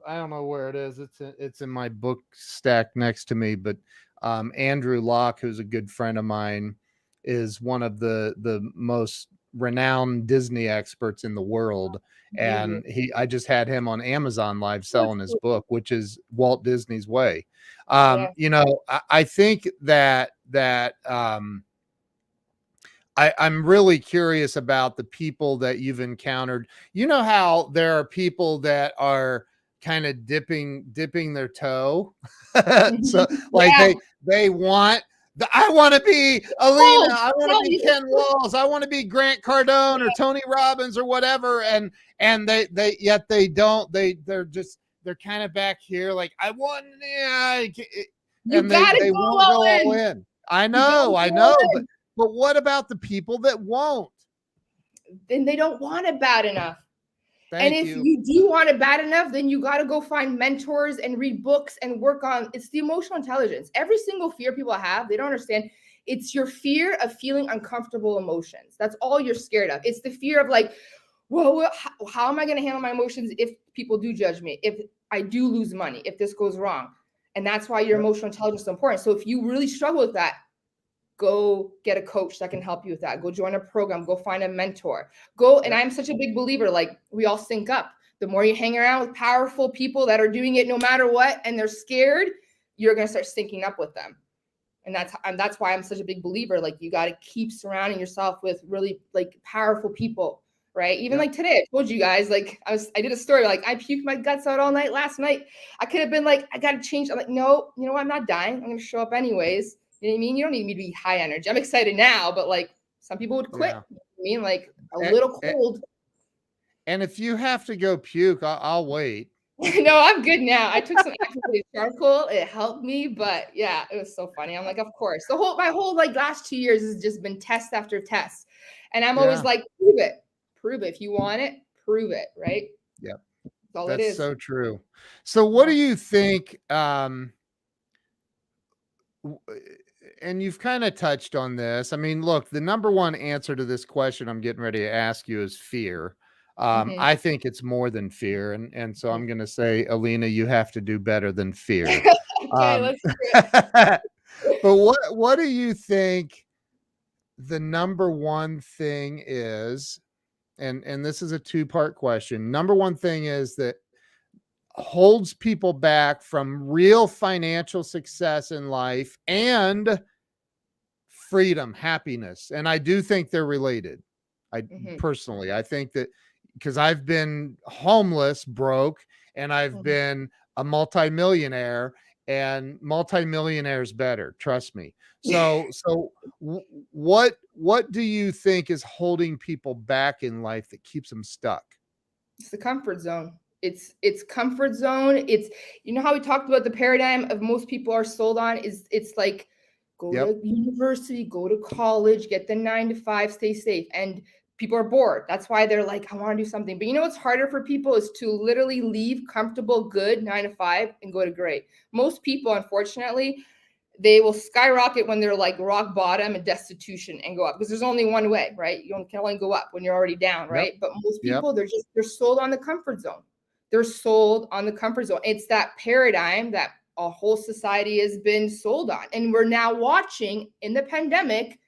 don't know where it is. It's in my book stack next to me, but Andrew Locke, who's a good friend of mine, is one of the most renowned Disney experts in the world. And I just had him on Amazon Live selling his book, which is Walt Disney's Way. I think that I'm really curious about the people that you've encountered. You know how there are people that are kind of dipping their toe. So like they want I want to be Alina, I want to be Ken Walls, I want to be Grant Cardone or Tony Robbins or whatever. And they yet they don't, they're kind of back here. Like, I want, and they won't go all in. I know. But what about the people that won't? Then they don't want it bad enough. And if you do want it bad enough, then you got to go find mentors and read books and work on, it's the emotional intelligence. Every single fear people have, they don't understand. It's your fear of feeling uncomfortable emotions. That's all you're scared of. It's the fear of like, well, how am I going to handle my emotions if people do judge me? If I do lose money, if this goes wrong? And that's why your emotional intelligence is so important. So if you really struggle with that, go get a coach that can help you with that. Go join a program, go find a mentor, and I'm such a big believer, like, we all sync up. The more you hang around with powerful people that are doing it no matter what, and they're scared, you're going to start syncing up with them. And that's why I'm such a big believer. Like, you got to keep surrounding yourself with really like powerful people, right? Even like today, I told you guys, like, I did a story, like, I puked my guts out all night last night. I could have been like, I got to change. I'm like, no, you know what? I'm not dying. I'm going to show up anyways. You know what I mean? You don't need me to be high energy. I'm excited now, but like, some people would quit. You know what I mean? Like, a little cold. And if you have to go puke, I'll wait. No, I'm good now. I took some activated charcoal. It helped me, but yeah, it was so funny. I'm like, of course. My whole like last 2 years has just been test after test. And I'm always like, prove it. Prove it. If you want it, prove it, right? Yep. That's all it is. So true. So what do you think, and you've kind of touched on this. I mean, look, the number one answer to this question I'm getting ready to ask you is fear. I think it's more than fear. And so I'm going to say, Alina, you have to do better than fear. Okay, Um, let's do but it. what do you think the number one thing is? And this is a two-part question. Number one thing is that holds people back from real financial success in life and freedom, happiness. And I do think they're related. I Mhm, personally, I think that because I've been homeless, broke, and I've mhm. been a multimillionaire, and multimillionaires better, trust me. So what do you think is holding people back in life that keeps them stuck? It's the comfort zone. It's comfort zone. It's, you know how we talked about the paradigm of most people are sold on is it's like go Yep. to university, go to college, get the 9 to 5, stay safe. And people are bored. That's why they're like, I want to do something. But you know what's harder for people is to literally leave comfortable, good 9 to 5 and go to great. Most people, unfortunately, they will skyrocket when they're like rock bottom and destitution and go up because there's only one way, right? You can only go up when you're already down, Yep. right? But most Yep. people, they're sold on the comfort zone. They're sold on the comfort zone. It's that paradigm that a whole society has been sold on. And we're now watching in the pandemic,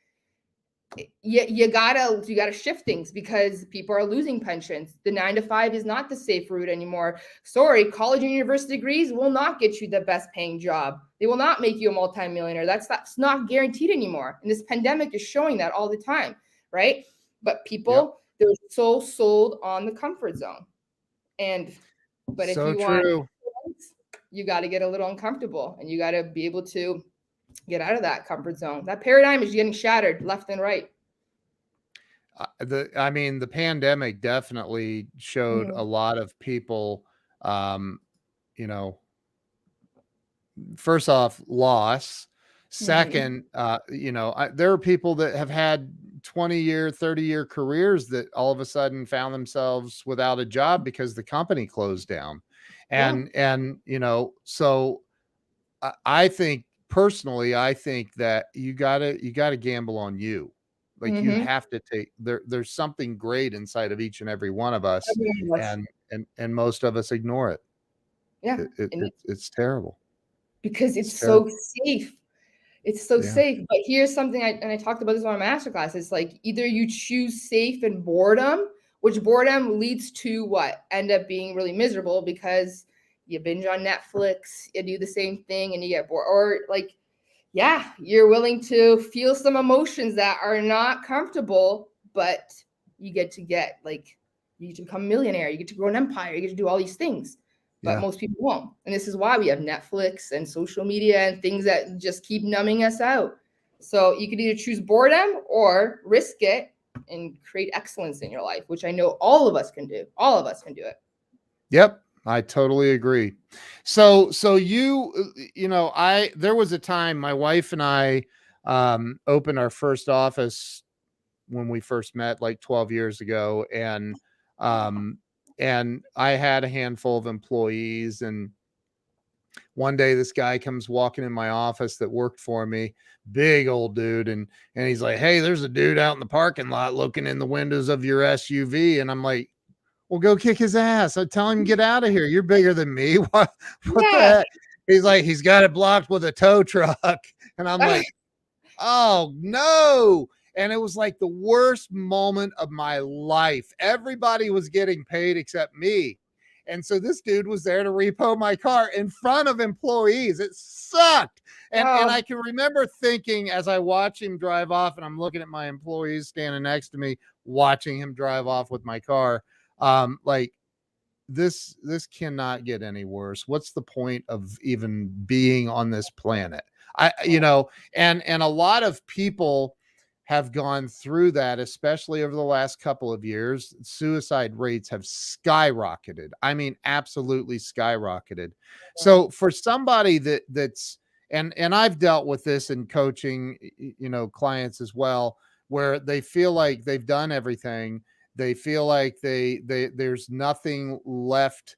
you gotta shift things because people are losing pensions. The 9 to 5 is not the safe route anymore. Sorry, college and university degrees will not get you the best paying job. They will not make you a multimillionaire. That's not guaranteed anymore. And this pandemic is showing that all the time, right? But Yep. people, they're so sold on the comfort zone. And but if So you want, true. you got to get a little uncomfortable and you got to be able to get out of that comfort zone. That paradigm is getting shattered left and right. I mean, the pandemic definitely showed a Mhm. lot of people, um, you know, first off, loss. Mhm. Second, there are people that have had 20-year, 30-year careers that all of a sudden found themselves without a job because the company closed down. Yeah. So I think personally, I think that you gotta gamble on you. Like you Mhm. have to there's something great inside of each and every one of us, Every one of us. and most of us ignore it. Yeah, and It's terrible. because It's it's so terrible. safe. It's so Yeah. safe. But here's something I talked about this on my masterclass. It's like either you choose safe and boredom, which boredom leads to what? End up being really miserable because you binge on Netflix, you do the same thing and you get bored. Or like, yeah, you're willing to feel some emotions that are not comfortable, but you get like you get to become a millionaire, you get to grow an empire, you get to do all these things. But Yeah. most people won't. And this is why we have Netflix and social media and things that just keep numbing us out. So you could either choose boredom or risk it and create excellence in your life, which I know all of us can do. All of us can do it. Yep. I totally agree. So I there was a time my wife and I opened our first office when we first met like 12 years ago, um and I had a handful of employees, and one day this guy comes walking in my office that worked for me, big old dude, and he's like, "Hey, there's a dude out in the parking lot looking in the windows of your SUV." And I'm like, "Well, go kick his ass. I tell him get out of here. You're bigger than me." What the Yeah. heck? He's like, "He's got it blocked with a tow truck." And I'm like, "Oh no." And it was like the worst moment of my life. Everybody was getting paid except me. And so this dude was there to repo my car in front of employees. It sucked. And Oh, I can remember thinking as I watch him drive off, and I'm looking at my employees standing next to me, watching him drive off with my car. Like this cannot get any worse. What's the point of even being on this planet? I you know, and a lot of people have gone through that, especially over the last couple of years. Suicide rates have skyrocketed. I mean, absolutely skyrocketed. So for somebody that's and I've dealt with this in coaching, clients as well, where they feel like they've done everything. They feel like they there's nothing left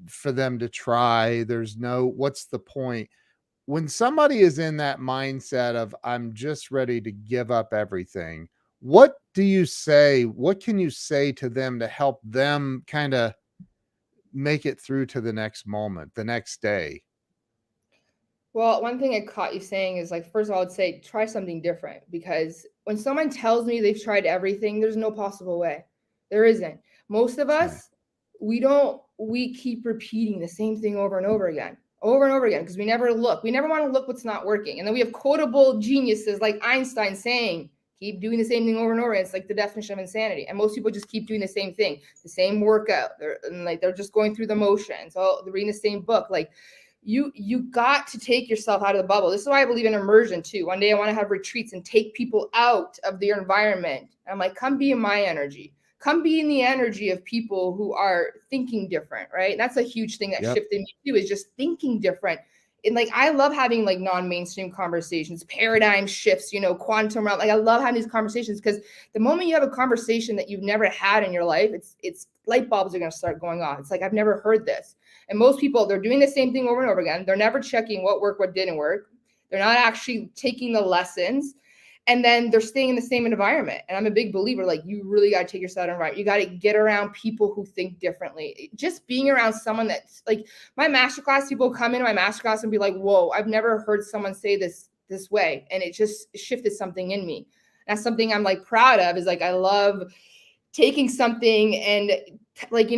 for them to try. There's no, what's the point? When somebody is in that mindset of I'm just ready to give up everything, what do you say? What can you say to them to help them kind of make it through to the next moment, the next day? Well, one thing I caught you saying is like, first of all, I'd say try something different, because when someone tells me they've tried everything, there's no possible way. There isn't. Most of That's right. us, we keep repeating the same thing over and over again, because we never look. We never want to look what's not working. And then we have quotable geniuses like Einstein saying, keep doing the same thing over and over again. It's like the definition of insanity. And most people just keep doing the same thing, the same workout. They're just going through the motions. Oh, they're reading the same book. Like, you got to take yourself out of the bubble. This is why I believe in immersion too. One day I want to have retreats and take people out of their environment. And I'm like, come be in my energy. Come be in the energy of people who are thinking different, right? And that's a huge thing that Yep. shifted me too, is just thinking different. And like, I love having like non-mainstream conversations, paradigm shifts, quantum realm. Like, I love having these conversations, because the moment you have a conversation that you've never had in your life, it's light bulbs are going to start going off. It's like, I've never heard this. And most people, they're doing the same thing over and over again. They're never checking what worked, what didn't work. They're not actually taking the lessons. And then they're staying in the same environment. And I'm a big believer, like, you really got to take yourself out of environment. You got to get around people who think differently. Just being around someone that's like, my masterclass, people come into my masterclass and be like, whoa, I've never heard someone say this way. And it just shifted something in me. That's something I'm like proud of, is like, I love taking something and like,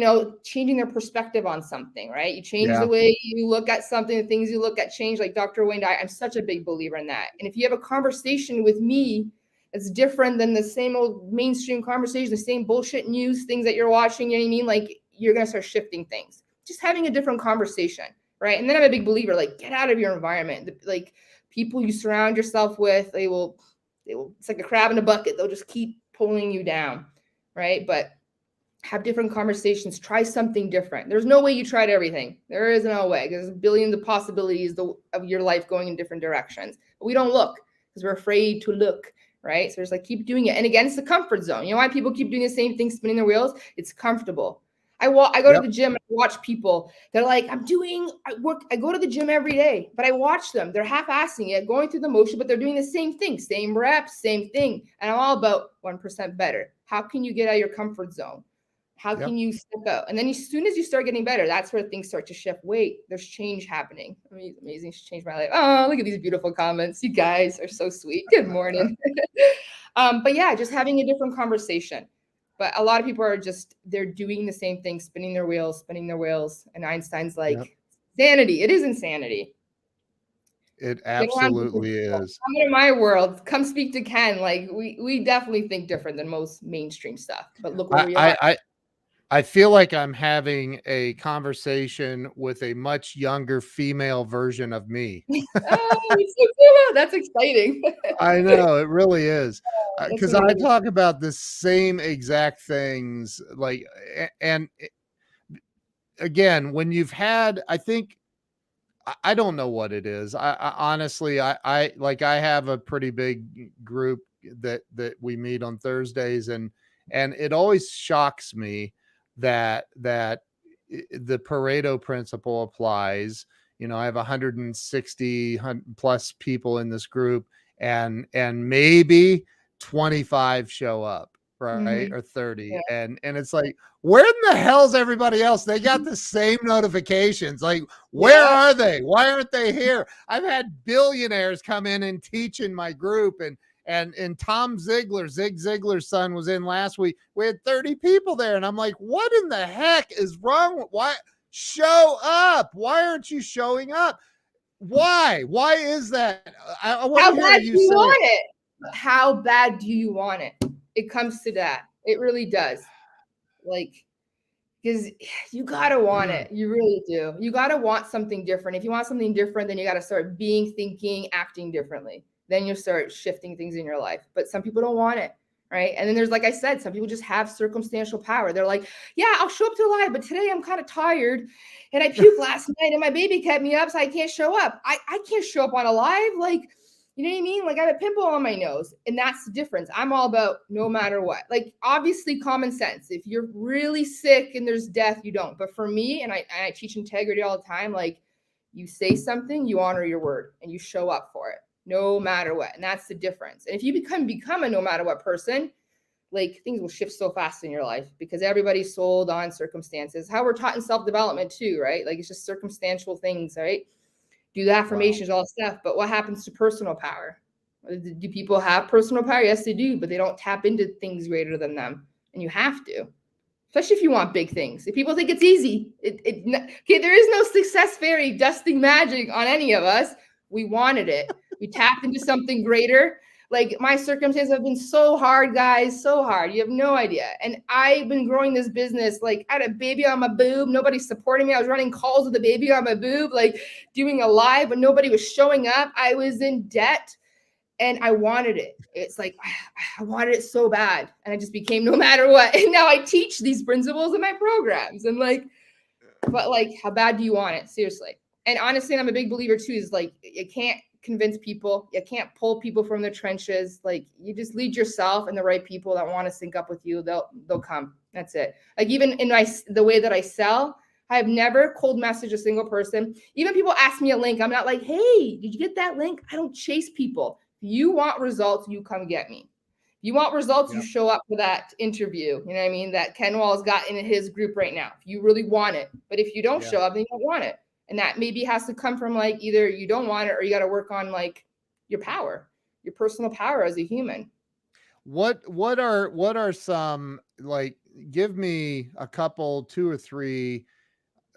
changing their perspective on something, right? You change the Yeah. way you look at something, the things you look at change, like Dr. Wayne Dyer. I'm such a big believer in that. And if you have a conversation with me that's different than the same old mainstream conversation, the same bullshit news, things that you're watching, you know what I mean? Like, you're going to start shifting things, just having a different conversation, right? And then I'm a big believer, like, get out of your environment. Like, people you surround yourself with, they will, it's like a crab in a bucket. They'll just keep pulling you down, right? But have different conversations, try something different. There's no way you tried everything. There is no way. There's billions of possibilities of your life going in different directions. But we don't look because we're afraid to look, right? So it's like, keep doing it. And again, it's the comfort zone. You know why people keep doing the same thing, spinning their wheels? It's comfortable. I go to Yep. the gym and I watch people. They're like, I go to the gym every day, but I watch them. They're half-assing it, going through the motion, but they're doing the same thing, same reps, same thing. And I'm all about 1% better. How can you get out of your comfort zone? How Yep. can you step out? And then as soon as you start getting better, that's where things start to shift. Wait, there's change happening. Amazing. She changed my life. Oh, look at these beautiful comments. You guys are so sweet. Good morning. But yeah, just having a different conversation. But a lot of people are they're doing the same thing, spinning their wheels. And Einstein's Yep. like, insanity. It is insanity. It Get around different absolutely people. is. Come into my world. Come speak to Ken. Like, we definitely think different than most mainstream stuff. But look where I we I are. I I feel like I'm having a conversation with a much younger female version of me. Oh, it's so cool. That's exciting. I know, it really is. That's Because I amazing. talk about the same exact things, like, and again, when you've had, I think, I don't know what it is. I honestly, I like, I have a pretty big group that we meet on Thursdays, and it always shocks me that the Pareto principle applies. I have 160 plus people in this group, and maybe 25 show up, right? Mhm. Or 30. Yeah. And it's like, where in the hell's everybody else? They got the same notifications. Like, where Yeah. are they? Why aren't they here? I've had billionaires come in and teach in my group, and Tom Ziegler, Zig Ziglar's son, was in last week. We had 30 people there, and I'm like, what in the heck is wrong? Why show up? Why aren't you showing up? Why? Why is that? I want How to hear bad you do you say it. want it? How bad do you want it? It comes to that. It really does. Like, because you gotta want Mm, it. You really do. You gotta want something different. If you want something different, then you gotta start being, thinking, acting differently. Then you start shifting things in your life. But some people don't want it, right? And then there's, like I said, some people just have circumstantial power. They're like, yeah, I'll show up to a live, but today I'm kind of tired and I puked last night and my baby kept me up, so I can't show up. I can't show up on a live. Like, you know what I mean? Like, I have a pimple on my nose, and that's the difference. I'm all about no matter what. Like, obviously, common sense. If you're really sick and there's death, you don't. But for me, and I teach integrity all the time, like, you say something, you honor your word, and you show up for it, no matter what. And that's the difference. And if you become a no matter what person, like, things will shift so fast in your life, because everybody's sold on circumstances. How we're taught in self-development too, right? Like, it's just circumstantial things, right? do the Wow. affirmations, all that stuff. But what happens to personal power? Do people have personal power? Yes, they do, but they don't tap into things greater than them. And you have to, especially if you want big things. If people think it's easy, okay, there is no success fairy dusting magic on any of us. We wanted it. We tapped into something greater. Like my circumstances have been so hard, guys, so hard. You have no idea. And I've been growing this business. Like I had a baby on my boob. Nobody's supporting me. I was running calls with a baby on my boob, like doing a live, but nobody was showing up. I was in debt and I wanted it. It's like I wanted it so bad, and I just became no matter what. And now I teach these principles in my programs. And like, but like, how bad do you want it? Seriously. And honestly, I'm a big believer too. Is like you can't convince people. You can't pull people from the trenches. Like you just lead yourself and the right people that want to sync up with you. They'll come. That's it. Like even in the way that I sell, I have never cold messaged a single person. Even people ask me a link, I'm not like, hey, did you get that link? I don't chase people. If you want results, you come get me. If you want results, you show up for that interview. You know what I mean? That Ken Wall's got in his group right now. If you really want it. But if you don't show up, then you don't want it. And that maybe has to come from like either you don't want it or you got to work on like your power, your personal power as a human. What are some, like, give me a couple, 2 or 3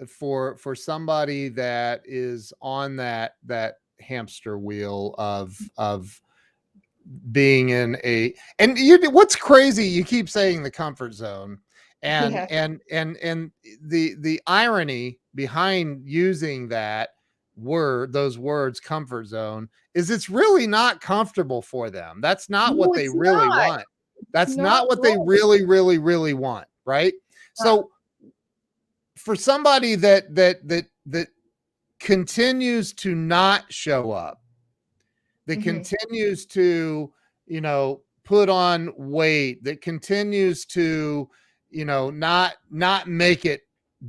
for somebody that is on that hamster wheel of being in a, and what's crazy, you keep saying the comfort zone, and the irony behind using those words comfort zone is it's really not comfortable for them. That's not No, what they it's really not. want. That's Not not what they wrong. really want, right? So for somebody that continues to not show up, that continues to, put on weight, that continues to, not make it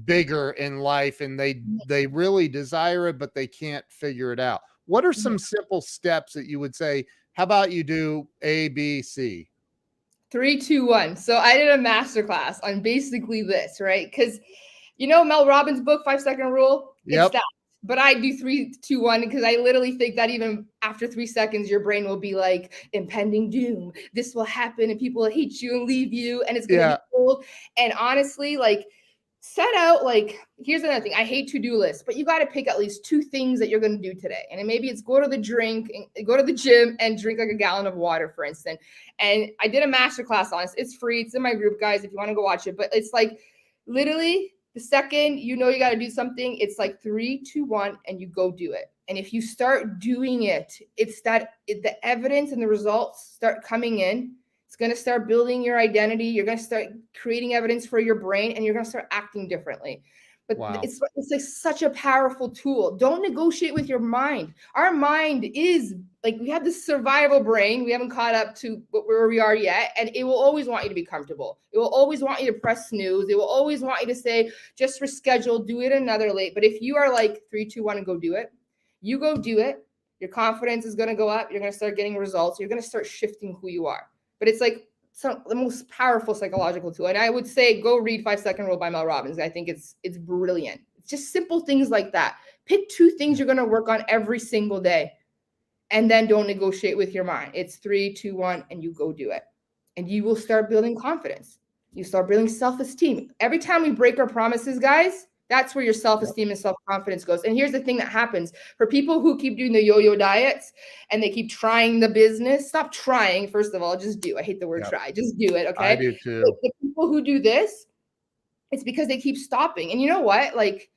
bigger in life, and they really desire it, but they can't figure it out. What are some simple steps that you would say, how about you do A, B, C? 3, 2, 1. So I did a masterclass on basically this, right? Because Mel Robbins' book, 5-Second Rule? It's Yep. that. But I do 3, 2, 1 because I literally think that even after 3 seconds, your brain will be like impending doom. This will happen and people will hate you and leave you and it's going to be cold. And honestly, like set out, like, here's another thing. I hate to-do lists, but you got to pick at least 2 things that you're going to do today. And maybe it's go to the gym and drink like a gallon of water, for instance. And I did a masterclass on it. It's free. It's in my group, guys, if you want to go watch it. But it's like literally the second you got to do something, it's like 3, 2, 1, and you go do it. And if you start doing it, it's that the evidence and the results start coming in. It's going to start building your identity. You're going to start creating evidence for your brain, and you're going to start acting differently. But it's like such a powerful tool. Don't negotiate with your mind. Our mind is like, we have this survival brain. We haven't caught up to where we are yet. And it will always want you to be comfortable. It will always want you to press snooze. It will always want you to say, just reschedule, do it another late. But if you are like 3, 2, 1 and go do it, you go do it. Your confidence is going to go up. You're going to start getting results. You're going to start shifting who you are. But it's like the most powerful psychological tool. And I would say go read 5-Second Rule by Mel Robbins. I think it's brilliant. It's just simple things like that. Pick 2 things you're going to work on every single day. And then don't negotiate with your mind. It's 3, 2, 1, and you go do it. And you will start building confidence. You start building self-esteem. Every time we break our promises, guys, that's where your self-esteem and self-confidence goes. And here's the thing that happens for people who keep doing the yo-yo diets and they keep trying the business. Stop trying. First of all, just do. I hate the word try. Just do it. Okay. I do too. The people who do this, it's because they keep stopping. And you know what? Like,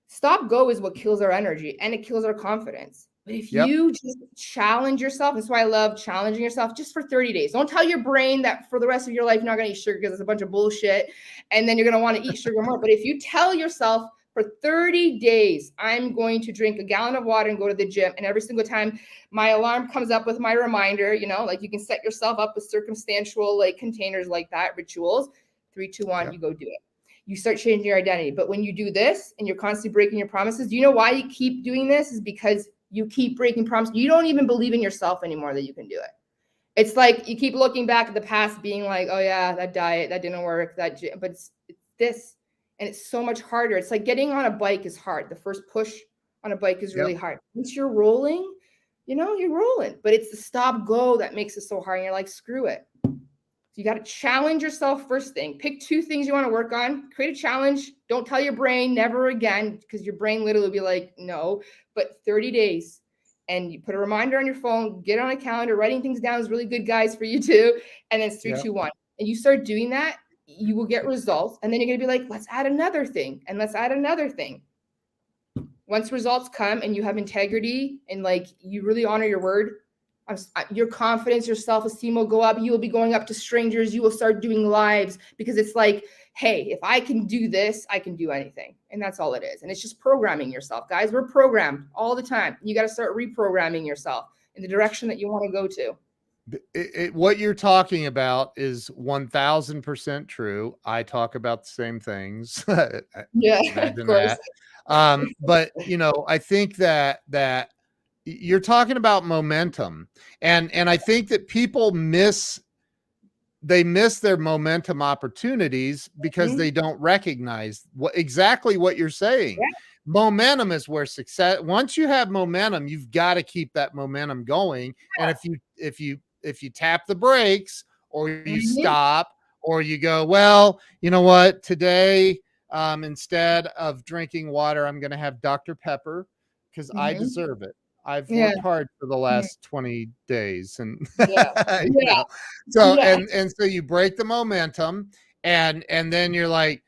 stop go is what kills our energy and it kills our confidence. But if you just challenge yourself, that's why I love challenging yourself just for 30 days. Don't tell your brain that for the rest of your life, you're not going to eat sugar because it's a bunch of bullshit. And then you're going to want to eat sugar more. But if you tell yourself for 30 days, I'm going to drink a gallon of water and go to the gym. And every single time my alarm comes up with my reminder, like you can set yourself up with circumstantial like containers like that, rituals, 3, 2, 1, you go do it. You start changing your identity. But when you do this and you're constantly breaking your promises, do you know why you keep doing this? Is because you keep breaking promises. You don't even believe in yourself anymore that you can do it. It's like you keep looking back at the past being like, oh yeah, that diet, that didn't work, but it's this. And it's so much harder. It's like getting on a bike is hard. The first push, on a bike is really Yep. hard. Once you're rolling, you're rolling. But it's the stop go that makes it so hard. And you're like, screw it. You got to challenge yourself first thing. Pick 2 things you want to work on. Create a challenge. Don't tell your brain never again, because your brain literally will be like, no. But 30 days. And you put a reminder on your phone, get on a calendar. Writing things down is really good, guys, for you too. And then it's 3, Yep. 2, 1. And you start doing that, you will get results. And then you're going to be like, let's add another thing. And let's add another thing. Once results come and you have integrity and like you really honor your word, your confidence, your self-esteem will go up. You will be going up to strangers. You will start doing lives, because it's like, hey, if I can do this, I can do anything. And that's all it is. And it's just programming yourself, guys. We're programmed all the time. You got to start reprogramming yourself in the direction that you want to go to. What you're talking about is 1000% true. I talk about the same things. Yeah, of Imagine course. that. But I think that you're talking about momentum, and I think that people miss their momentum opportunities because they don't recognize exactly what you're saying. Yeah. Momentum is where success. Once you have momentum, you've got to keep that momentum going. And if you tap the brakes, or you stop, or you go, well, you know what, today, instead of drinking water, I'm going to have Dr. Pepper because I deserve it. I've worked hard for the last 20 days, and so and so you break the momentum, and then you're like,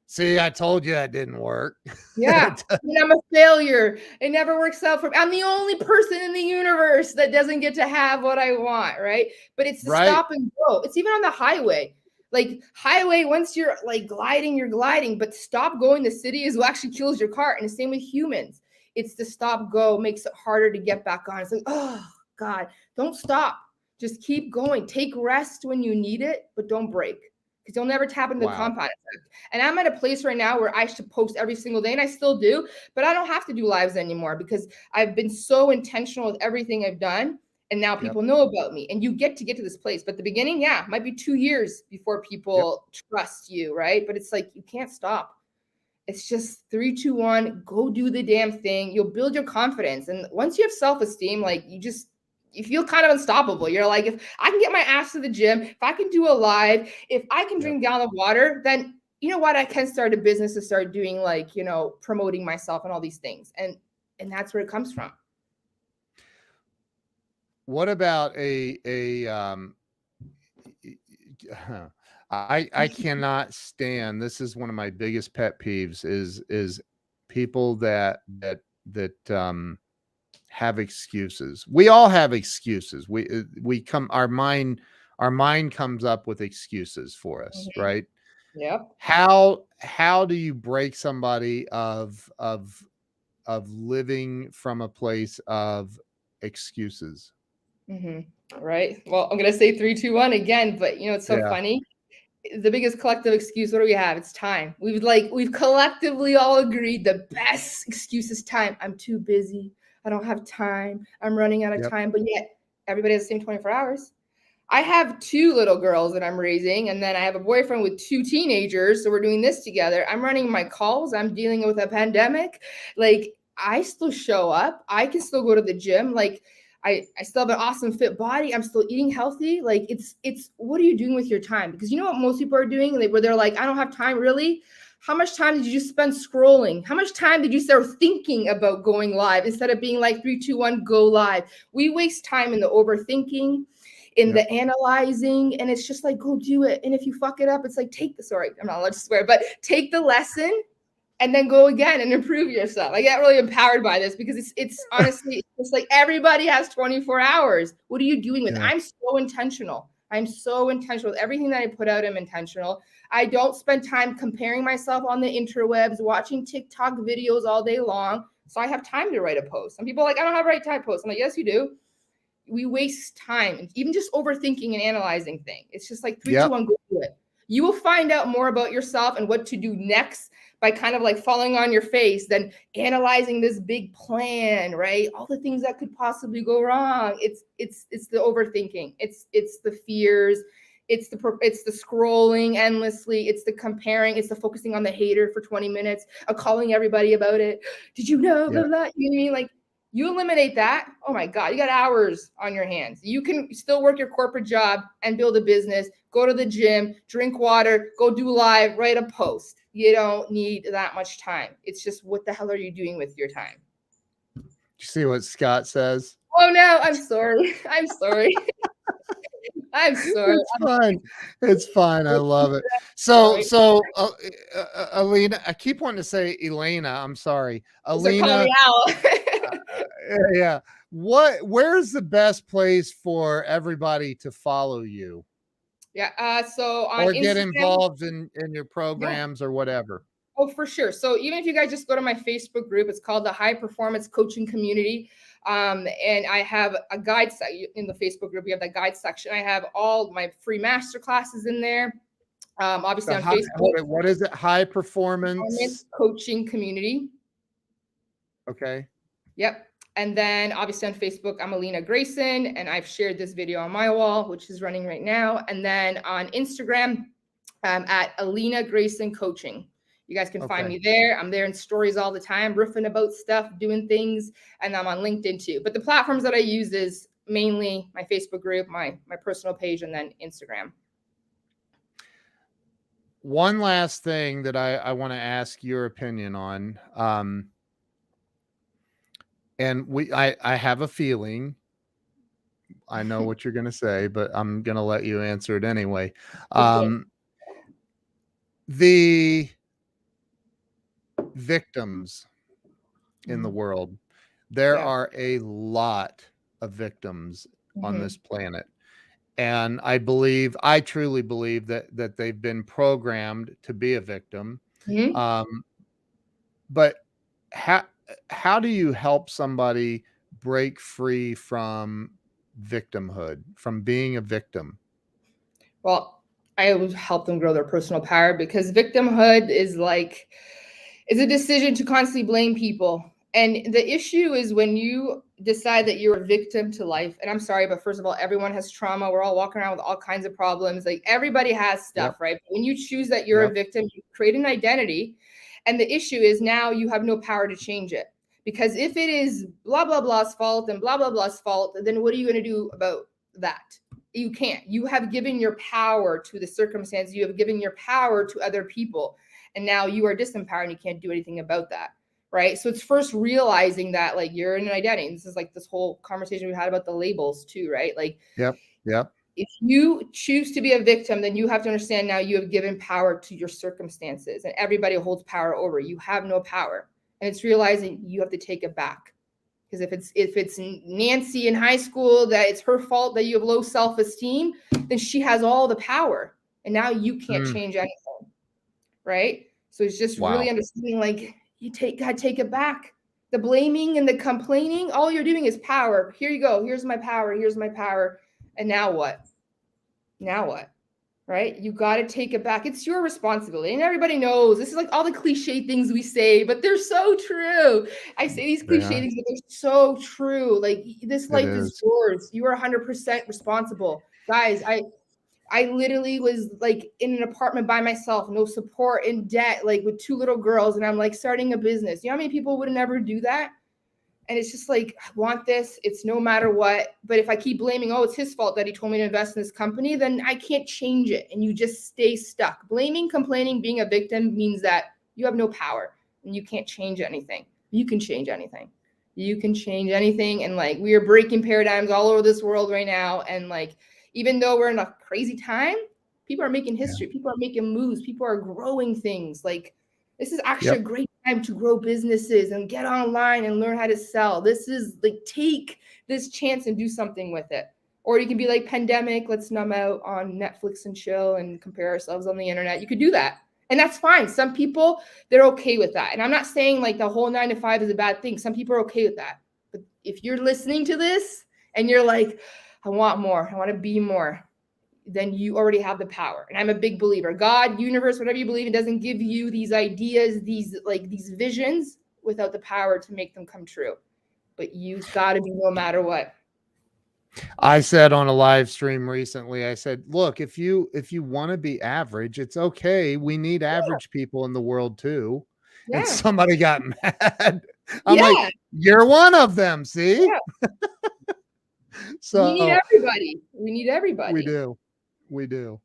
see, I told you that didn't work. Yeah. And I'm a failure. It never works out for me. I'm the only person in the universe that doesn't get to have what I want, right? But it's the stop and go. It's even on the highway. Like highway, once you're like gliding, you're gliding, but stop going the city is what actually kills your car. And the same with humans. It's the stop go makes it harder to get back on. It's like, oh God, don't stop. Just keep going. Take rest when you need it, but don't break, because you'll never tap into the compound effect. And I'm at a place right now where I should post every single day, and I still do, but I don't have to do lives anymore because I've been so intentional with everything I've done. And now people know about me, and you get to this place. But the beginning, might be 2 years before people trust you, right? But it's like, you can't stop. It's just 3, 2, 1, go do the damn thing. You'll build your confidence. And once you have self-esteem, like you feel kind of unstoppable. You're like, if I can get my ass to the gym, if I can do a live, if I can drink a gallon of water, then you know what? I can start a business to start doing like, promoting myself and all these things. And that's where it comes from. What about I cannot stand, this is one of my biggest pet peeves, is people that have excuses. We all have excuses. Our mind comes up with excuses for us, right? Yep. How do you break somebody of living from a place of excuses? Right. Well, I'm gonna say 3, 2, 1 again, but it's so funny. The biggest collective excuse, what do we have? It's time. We've collectively all agreed the best excuse is time. I'm too busy. I don't have time. I'm running out of time. But yet everybody has the same 24 hours. I have 2 little girls that I'm raising, and then I have a boyfriend with 2 teenagers. So we're doing this together. I'm running my calls. I'm dealing with a pandemic. Like, I still show up. I can still go to the gym. Like, I still have an awesome fit body. I'm still eating healthy. Like, it's what are you doing with your time? Because you know what most people are doing? Where they're like, I don't have time, really? How much time did you just spend scrolling? How much time did you start thinking about going live instead of being like 3, 2, 1, go live? We waste time in the overthinking, in the analyzing, and it's just like, go do it. And if you fuck it up, it's like, I'm not allowed to swear, but take the lesson and then go again and improve yourself. I get really empowered by this because it's honestly, it's like everybody has 24 hours. What are you doing with it? I'm so intentional. I'm so intentional with everything that I put out. I'm intentional. I don't spend time comparing myself on the interwebs, watching TikTok videos all day long. So I have time to write a post. Some people are like, I don't have right time to post. I'm like, yes, you do. We waste time, even just overthinking and analyzing things. It's just like 3, 2, 1, go do it. You will find out more about yourself and what to do next by kind of like falling on your face than analyzing this big plan, right? All the things that could possibly go wrong. It's the overthinking. It's the fears. It's the scrolling endlessly. It's the comparing. It's the focusing on the hater for 20 minutes, of calling everybody about it. Did you know? Blah, Yeah. blah. You know what I mean? Like, you eliminate that. Oh my God, you got hours on your hands. You can still work your corporate job and build a business, go to the gym, drink water, go do live, write a post. You don't need that much time. It's just, what the hell are you doing with your time? You see what Scott says? Oh no, I'm sorry. I'm sorry. I'm sorry. It's fine. It's fine. I love it. Sorry. Alina, I keep wanting to say Elena. I'm sorry. So call me Alina. Al. Yeah. Where's the best place for everybody to follow you Yeah. So on or get Instagram, involved in your yeah. programs or whatever? Oh, for sure. So even if you guys just go to my Facebook group, it's called the High Performance Coaching Community. And I have a guide in the Facebook group. We have that guide section. I have all my free master classes in there. Obviously on Facebook. What is it? High performance coaching community. Okay. Yep. And then obviously on Facebook, I'm Alina Grayson, and I've shared this video on my wall, which is running right now. And then on Instagram, at Alina Grayson Coaching. You guys can find me there. I'm there in stories all the time, riffing about stuff, doing things, and I'm on LinkedIn too. But the platforms that I use is mainly my Facebook group, my personal page, and then Instagram. One last thing that I want to ask your opinion on. And I have a feeling I know what you're going to say, but I'm going to let you answer it anyway. The victims in the world, there are a lot of victims on this planet. And I truly believe that they've been programmed to be a victim. But how do you help somebody break free from victimhood, from being a victim? Well, I would help them grow their personal power, because victimhood is a decision to constantly blame people. And the issue is when you decide that you're a victim to life. And I'm sorry, but first of all, everyone has trauma. We're all walking around with all kinds of problems. Like, everybody has stuff, right? But when you choose that you're a victim, you create an identity. And the issue is now you have no power to change it. Because if it is blah, blah, blah's fault and blah, blah, blah's fault, then what are you going to do about that? You can't. You have given your power to the circumstance. You have given your power to other people. And now you are disempowered and you can't do anything about that. Right. So it's first realizing that, like, you're in an identity. This is like this whole conversation we had about the labels too, right? Like, if you choose to be a victim, then you have to understand now you have given power to your circumstances, and everybody holds power over you. You have no power. And it's realizing you have to take it back. Because if it's Nancy in high school, that it's her fault that you have low self-esteem, then she has all the power. And now you can't change anything. Right? So it's just really understanding, like, gotta take it back. The blaming and the complaining, all you're doing is power. Here you go. Here's my power. Here's my power. And now what? Now what? Right? You got to take it back. It's your responsibility. And everybody knows this is like all the cliche things we say, but they're so true. I say these cliche things, but they're so true. Like, this life is yours. You are 100% responsible. Guys, I literally was like in an apartment by myself, no support, in debt, like with 2 little girls. And I'm like starting a business. You know how many people would never do that? And it's just like, I want this. It's no matter what. But if I keep blaming, oh, it's his fault that he told me to invest in this company, then I can't change it. And you just stay stuck. Blaming, complaining, being a victim means that you have no power and you can't change anything. You can change anything. You can change anything. And like, we are breaking paradigms all over this world right now. And like, even though we're in a crazy time, people are making history. People are making moves. People are growing things. Like, this is actually a great time to grow businesses and get online and learn how to sell. This is like, take this chance and do something with it. Or you can be like, pandemic, let's numb out on Netflix and chill and compare ourselves on the internet. You could do that. And that's fine. Some people, they're okay with that. And I'm not saying like the whole 9 to 5 is a bad thing. Some people are okay with that. But if you're listening to this and you're like, I want more, I want to be more, then you already have the power. And I'm a big believer. God, universe, whatever you believe in, doesn't give you these ideas, these visions without the power to make them come true. But you've got to be no matter what. I said on a live stream recently, I said, look, if you want to be average, it's okay. We need average people in the world too. And Yeah. somebody got mad. I'm like, Yeah. you're one of them. See? Yeah. We need So everybody. We need we everybody. do. We do.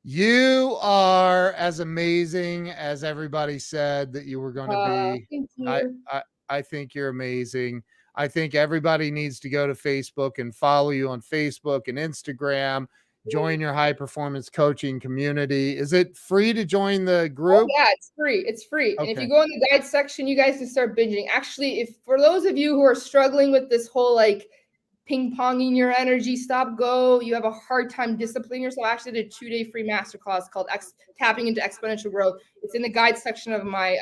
You are as amazing as everybody said that you were going to be. Thank I, you. I I think you're amazing. I think everybody needs to go to Facebook and follow you on Facebook and Instagram. Join your high performance coaching community. Is it free to join the Oh group? yeah, it's free. It's free. And if you Okay. go in the guide section, you guys can start binging. Actually, if for those of you who are struggling with this whole like ping ponging your energy, stop, go, you have a hard time disciplining yourself. I actually did a 2-day free masterclass called Tapping into Exponential Growth. It's in the guide section of my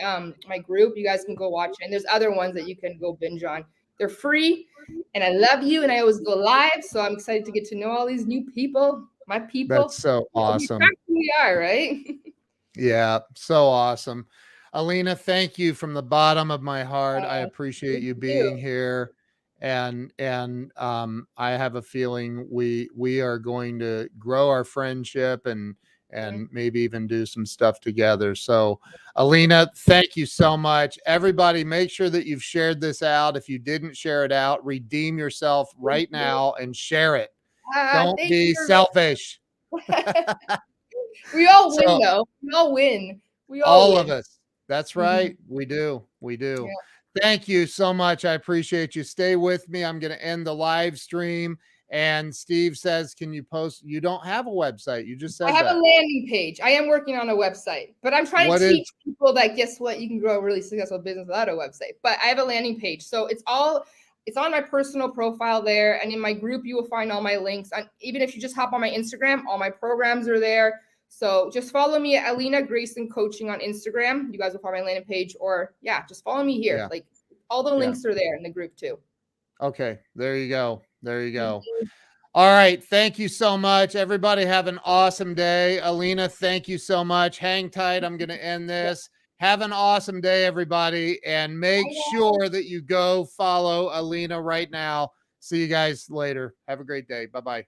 group. You guys can go watch it. And there's other ones that you can go binge on. They're free, and I love you. And I always go live, so I'm excited to get to know all these new people, my That's people. so We awesome. attract who we are, right? Yeah, so awesome. Alina, thank you from the bottom of my heart. I appreciate Thank you you. being here. I have a feeling we are going to grow our friendship and maybe even do some stuff together. So, Alina, thank you so much. Everybody, make sure that you've shared this out. If you didn't share it out, redeem yourself Thank right you. now and share it. Don't Thank be you. selfish. We all win, So, though. We all win. We all all of win. us. That's Mhm. right. We do. We do. Yeah. Thank you so much. I appreciate you. Stay with me. I'm going to end the live stream. And Steve says, can you post? You don't have a website. You just I said have a that. landing page. I am working on a website, but I'm trying to What is, teach people that guess what? You can grow a really successful business without a website. But I have a landing page. So it's on my personal profile there. And in my group, you will find all my links. And even if you just hop on my Instagram, all my programs are there. So just follow me at Alina Grayson Coaching on Instagram. You guys will find my landing page, or yeah, just follow me here. yeah. Like all the Yeah. links are there in the group too. Okay. There you go. There you Thank go. you. All right. Thank you so much. Everybody have an awesome day. Alina, thank you so much. Hang tight. I'm going to end this. Have an awesome day, everybody. And make sure that you go follow Alina right now. See you guys later. Have a great day. Bye bye.